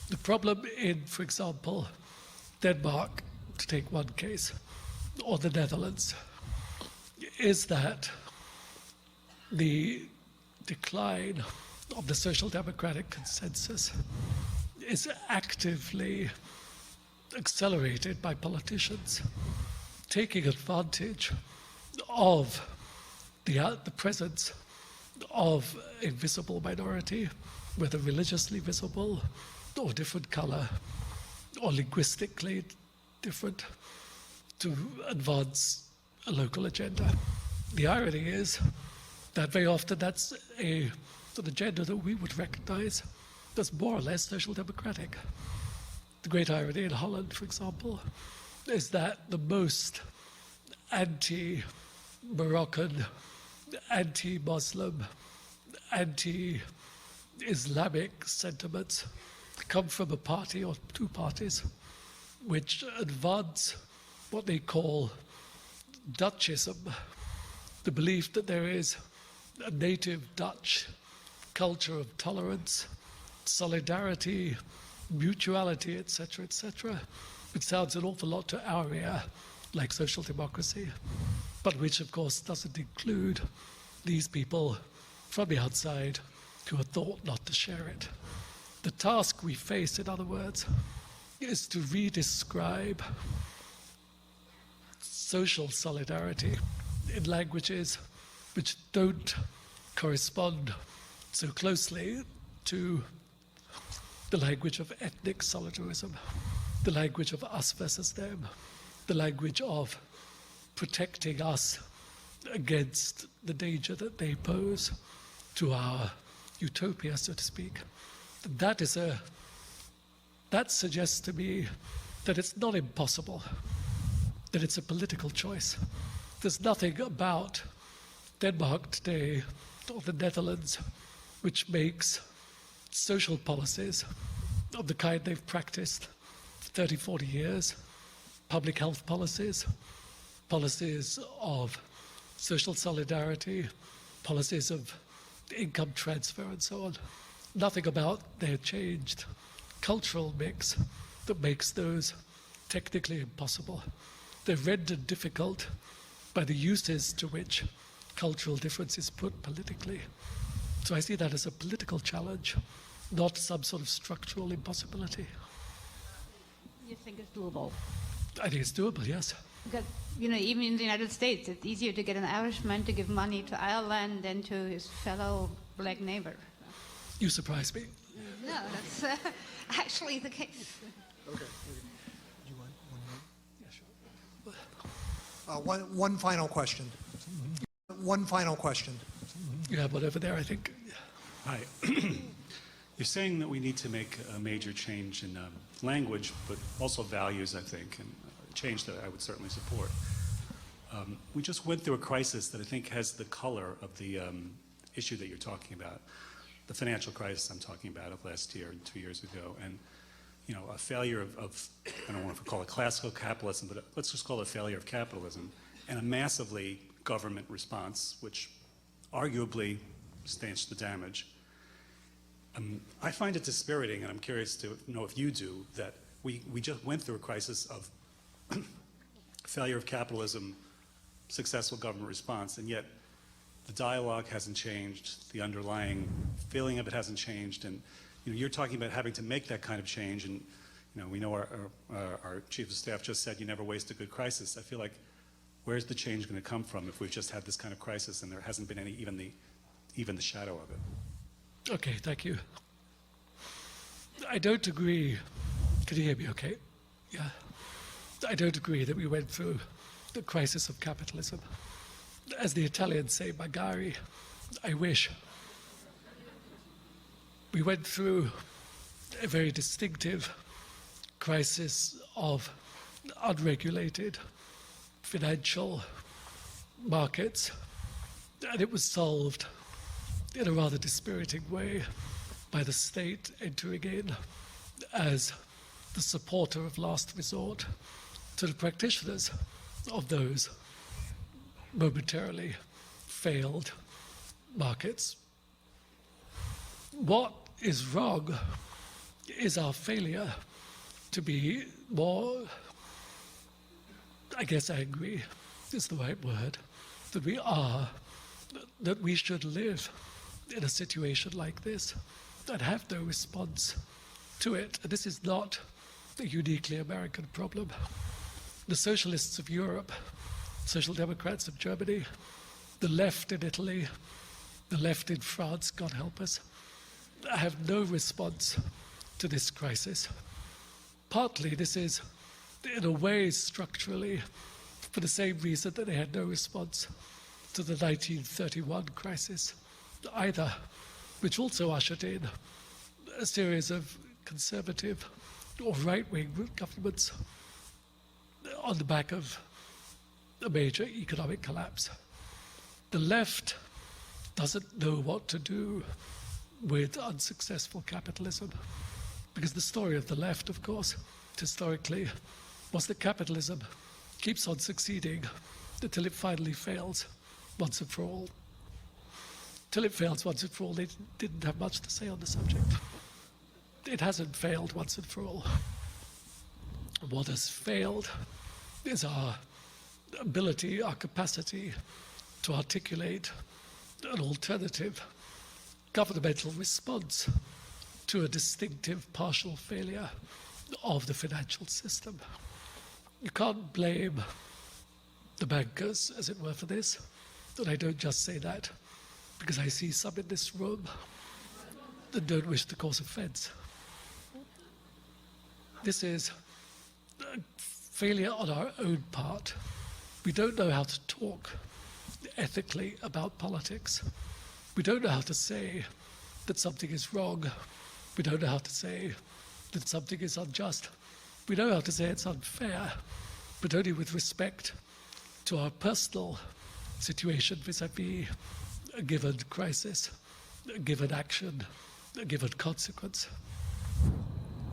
C: The problem in, for example, Denmark, to take one case, or the Netherlands, is that the decline of the social democratic consensus is actively accelerated by politicians taking advantage of the presence of a visible minority, whether religiously visible or different color or linguistically different, to advance a local agenda. The irony is that very often that's an agenda that we would recognize as more or less social democratic. The great irony in Holland, for example, is that the most anti-Moroccan, anti-Muslim, anti-Islamic sentiments come from a party or two parties which advance what they call Dutchism, the belief that there is a native Dutch culture of tolerance, solidarity, mutuality, etc., which sounds an awful lot to our ear like social democracy, but which of course doesn't include these people from the outside who are thought not to share it. The task we face, in other words, is to redescribe social solidarity in languages which don't correspond so closely to the language of ethnic solidarism, the language of us versus them, the language of protecting us against the danger that they pose to our utopia, so to speak. That suggests to me that it's not impossible, that it's a political choice. There's nothing about Denmark today or the Netherlands which makes social policies of the kind they've practiced for 30, 40 years, public health policies, policies of social solidarity, policies of income transfer and so on. Nothing about their changed cultural mix that makes those technically impossible. They're rendered difficult by the uses to which cultural difference is put politically. So I see that as a political challenge, not some sort of structural impossibility.
F: You think it's doable?
C: I think it's doable, yes.
F: Because, even in the United States, it's easier to get an Irishman to give money to Ireland than to his fellow black neighbor.
C: You surprise me.
F: No, that's actually the case.
B: Okay. You want one more?
C: Yeah, sure.
B: One final question. One final question.
C: You have one over there, I think.
G: Hi. You're saying that we need to make a major change in language, but also values, I think, and a change that I would certainly support. We just went through a crisis that I think has the color of the issue that you're talking about, the financial crisis I'm talking about of last year and 2 years ago. And a failure of, I don't want to call it classical capitalism, but let's just call it a failure of capitalism, and a massively government response, which arguably stanched the damage. I find it dispiriting, and I'm curious to know if you do, that we just went through a crisis of failure of capitalism, successful government response, and yet the dialogue hasn't changed, the underlying feeling of it hasn't changed, and you're talking about having to make that kind of change, and we know our chief of staff just said you never waste a good crisis. I feel like, where's the change going to come from if we've just had this kind of crisis and there hasn't been any even the shadow of it?
C: Okay, thank you. I don't agree. Can you hear me okay? Yeah. I don't agree that we went through the crisis of capitalism. As the Italians say, magari, I wish. We went through a very distinctive crisis of unregulated financial markets, and it was solved in a rather dispiriting way by the state entering in as the supporter of last resort to the practitioners of those momentarily failed markets. What is wrong is our failure to be more, I guess angry is the right word, that we are, that we should live in a situation like this and have no response to it. And this is not a uniquely American problem. The socialists of Europe, social democrats of Germany, the left in Italy, the left in France, God help us, have no response to this crisis. Partly this is, in a way, structurally, for the same reason that they had no response to the 1931 crisis either, which also ushered in a series of conservative or right-wing governments on the back of a major economic collapse. The left doesn't know what to do with unsuccessful capitalism, because the story of the left, of course, historically, was that capitalism keeps on succeeding until it finally fails once and for all. Till it fails once and for all, they didn't have much to say on the subject. It hasn't failed once and for all. What has failed is our ability, our capacity to articulate an alternative governmental response to a distinctive partial failure of the financial system. You can't blame the bankers, as it were, for this. And I don't just say that because I see some in this room that don't wish to cause offense. This is a failure on our own part. We don't know how to talk ethically about politics. We don't know how to say that something is wrong. We don't know how to say that something is unjust. We know how to say it's unfair, but only with respect to our personal situation vis-à-vis a given crisis, a given action, a given consequence.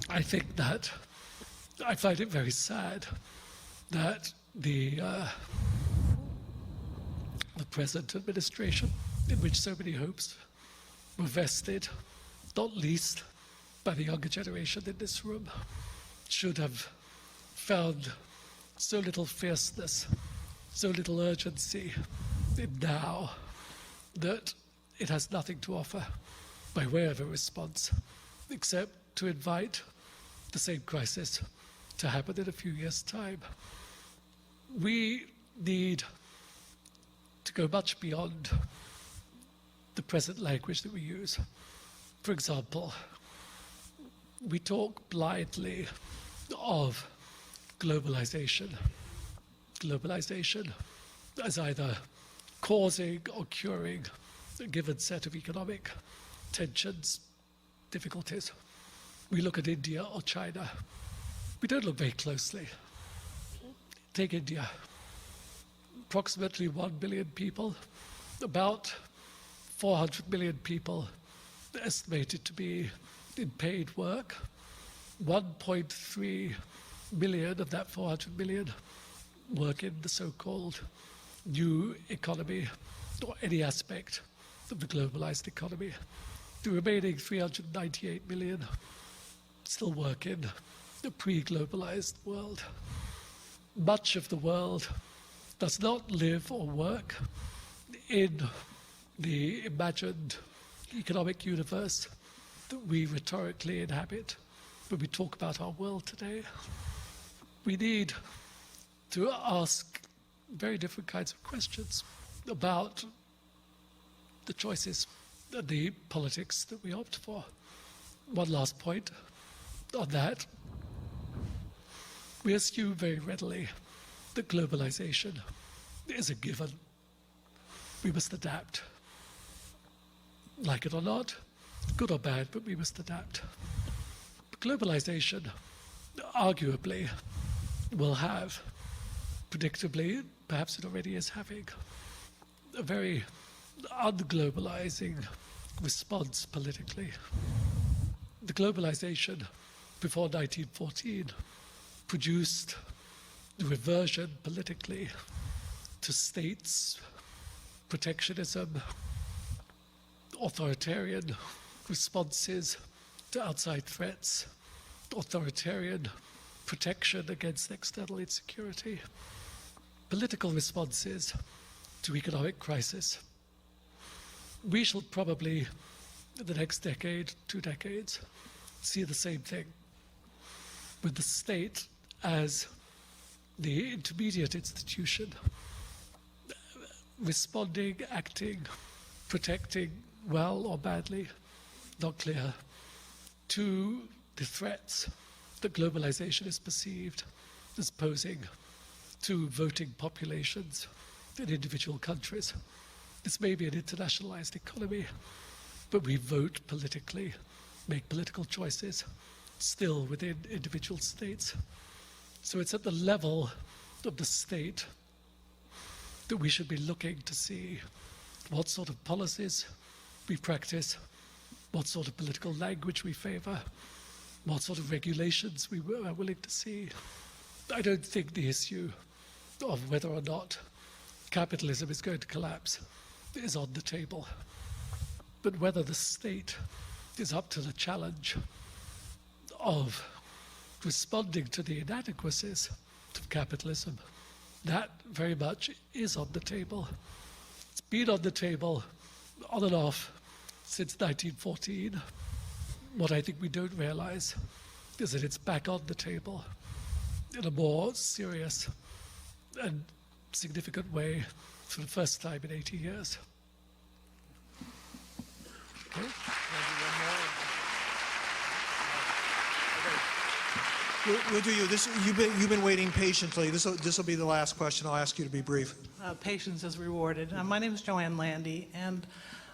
C: I think that I find it very sad that the present administration, in which so many hopes were vested, not least by the younger generation in this room, should have found so little fierceness, so little urgency in now, that it has nothing to offer by way of a response, except to invite the same crisis to happen in a few years' time. We need to go much beyond the present language that we use. For example, we talk blindly of globalization. Globalization as either causing or curing a given set of economic tensions, difficulties. We look at India or China. We don't look very closely. Take India. Approximately 1 billion people, about 400 million people estimated to be in paid work, 1.3 million of that 400 million work in the so-called new economy or any aspect of the globalized economy. The remaining 398 million still work in the pre-globalized world. Much of the world does not live or work in the imagined economic universe that we rhetorically inhabit when we talk about our world today. We need to ask very different kinds of questions about the choices and the politics that we opt for. One last point on that. We assume very readily that globalization is a given. We must adapt. Like it or not, good or bad, but we must adapt. Globalization, arguably, will have, predictably, perhaps it already is having, a very unglobalizing response politically. The globalization before 1914 produced the reversion politically to states, protectionism, authoritarian responses to outside threats, authoritarian protection against external insecurity, political responses to economic crisis. We shall probably, in the next decade, 2 decades, see the same thing, with the state as the intermediate institution, responding, acting, protecting well or badly, not clear, to the threats that globalization is perceived as posing to voting populations in individual countries. This may be an internationalized economy, but we vote politically, make political choices, still within individual states. So it's at the level of the state that we should be looking to see what sort of policies we practice, what sort of political language we favor, what sort of regulations we are willing to see. I don't think the issue of whether or not capitalism is going to collapse is on the table, but whether the state is up to the challenge of responding to the inadequacies of capitalism, that very much is on the table. It's been on the table on and off since 1914. What I think we don't realize is that it's back on the table in a more serious and significant way for the first time in 80 years. Okay.
B: We'll do you. You've been waiting patiently. This will be the last question. I'll ask you to be brief.
H: Patience is rewarded. My name is Joanne Landy, and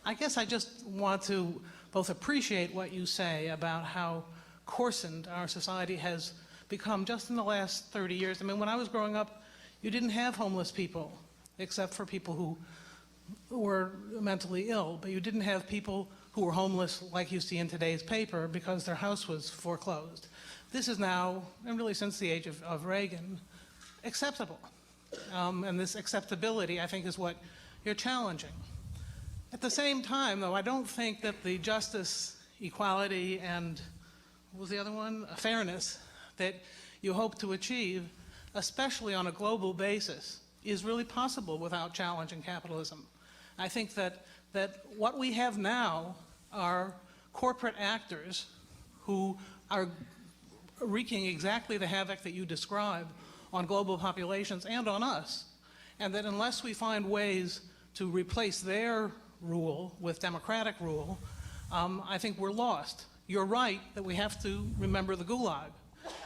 H: I guess I just want to both appreciate what you say about how coarsened our society has become just in the last 30 years. I mean, when I was growing up, you didn't have homeless people, except for people who were mentally ill, but you didn't have people who were homeless like you see in today's paper because their house was foreclosed. This is now, and really since the age of Reagan, acceptable. And this acceptability, I think, is what you're challenging. At the same time, though, I don't think that the justice, equality, and what was the other one? Fairness that you hope to achieve, especially on a global basis, is really possible without challenging capitalism. I think that what we have now are corporate actors who are wreaking exactly the havoc that you describe on global populations and on us, and that unless we find ways to replace their rule with democratic rule, I think we're lost. You're right that we have to remember the Gulag,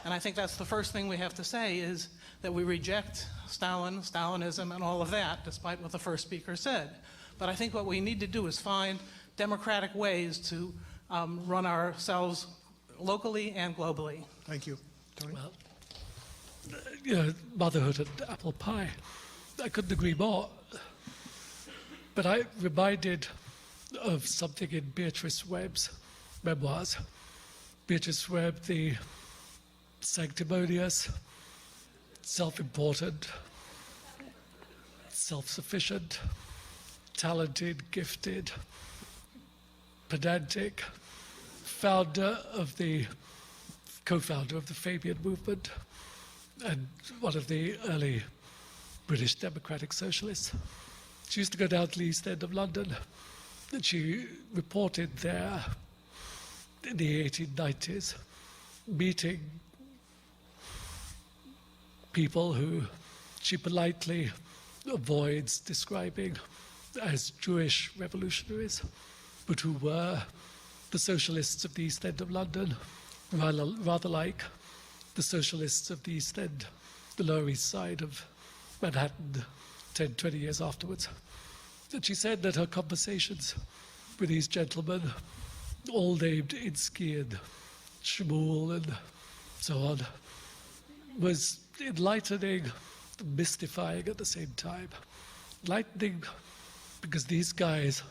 H: and I think that's the first thing we have to say is that we reject Stalin, Stalinism, and all of that, despite what the first speaker said. But I think what we need to do is find democratic ways to run ourselves locally and globally.
B: Thank you. Tony?
C: Well, motherhood and apple pie. I couldn't agree more. But I'm reminded of something in Beatrice Webb's memoirs. Beatrice Webb, the sanctimonious, self-important, self-sufficient, talented, gifted, pedantic, co-founder of the Fabian movement, and one of the early British democratic socialists. She used to go down to the East End of London, and she reported there in the 1890s, meeting people who she politely avoids describing as Jewish revolutionaries, but who were the socialists of the East End of London, rather like the socialists of the East End, the Lower East Side of Manhattan 10, 20 years afterwards. And she said that her conversations with these gentlemen, all named Insky and Shmuel and so on, was enlightening, mystifying at the same time. Enlightening because these guys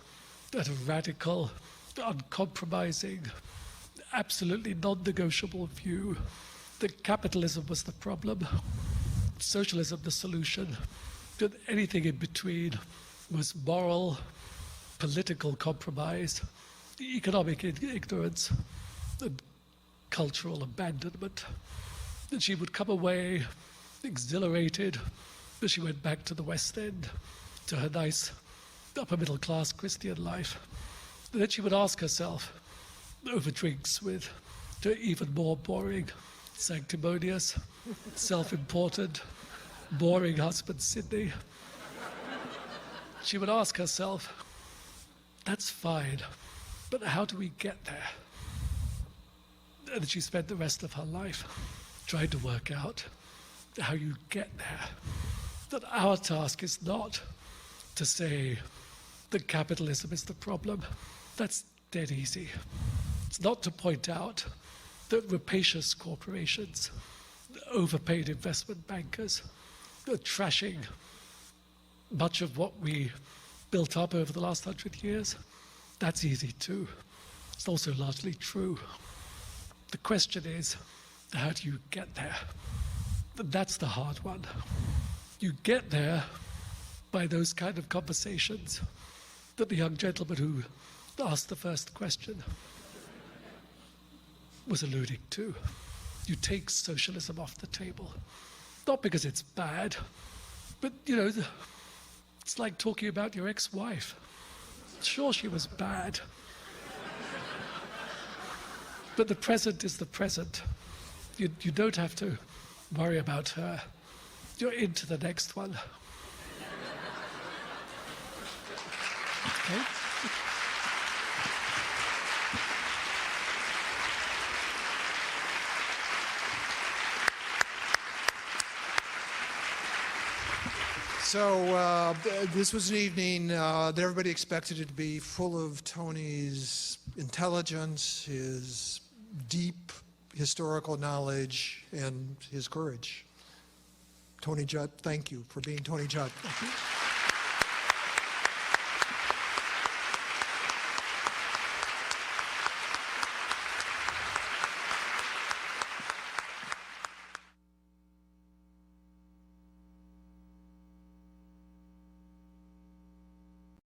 C: had a radical, uncompromising, absolutely non-negotiable view that capitalism was the problem, socialism the solution, that anything in between was moral, political compromise, economic ignorance, and cultural abandonment. And she would come away exhilarated as she went back to the West End, to her nice upper middle class Christian life. And then she would ask herself, over drinks with her even more boring, sanctimonious, self-important, boring husband Sydney, she would ask herself, that's fine, but how do we get there? And she spent the rest of her life trying to work out how you get there. That our task is not to say that capitalism is the problem. That's dead easy. It's not to point out that rapacious corporations, overpaid investment bankers, are trashing much of what we built up over the last 100 years. That's easy too. It's also largely true. The question is, how do you get there? That's the hard one. You get there by those kind of conversations that the young gentleman who asked the first question was alluding to. You take socialism off the table. Not because it's bad, but, it's like talking about your ex-wife. Sure, she was bad. But the present is the present. You don't have to worry about her. You're into the next one. Okay?
B: So this was an evening that everybody expected it to be full of Tony's intelligence, his deep historical knowledge, and his courage. Tony Judt, thank you for being Tony Judt.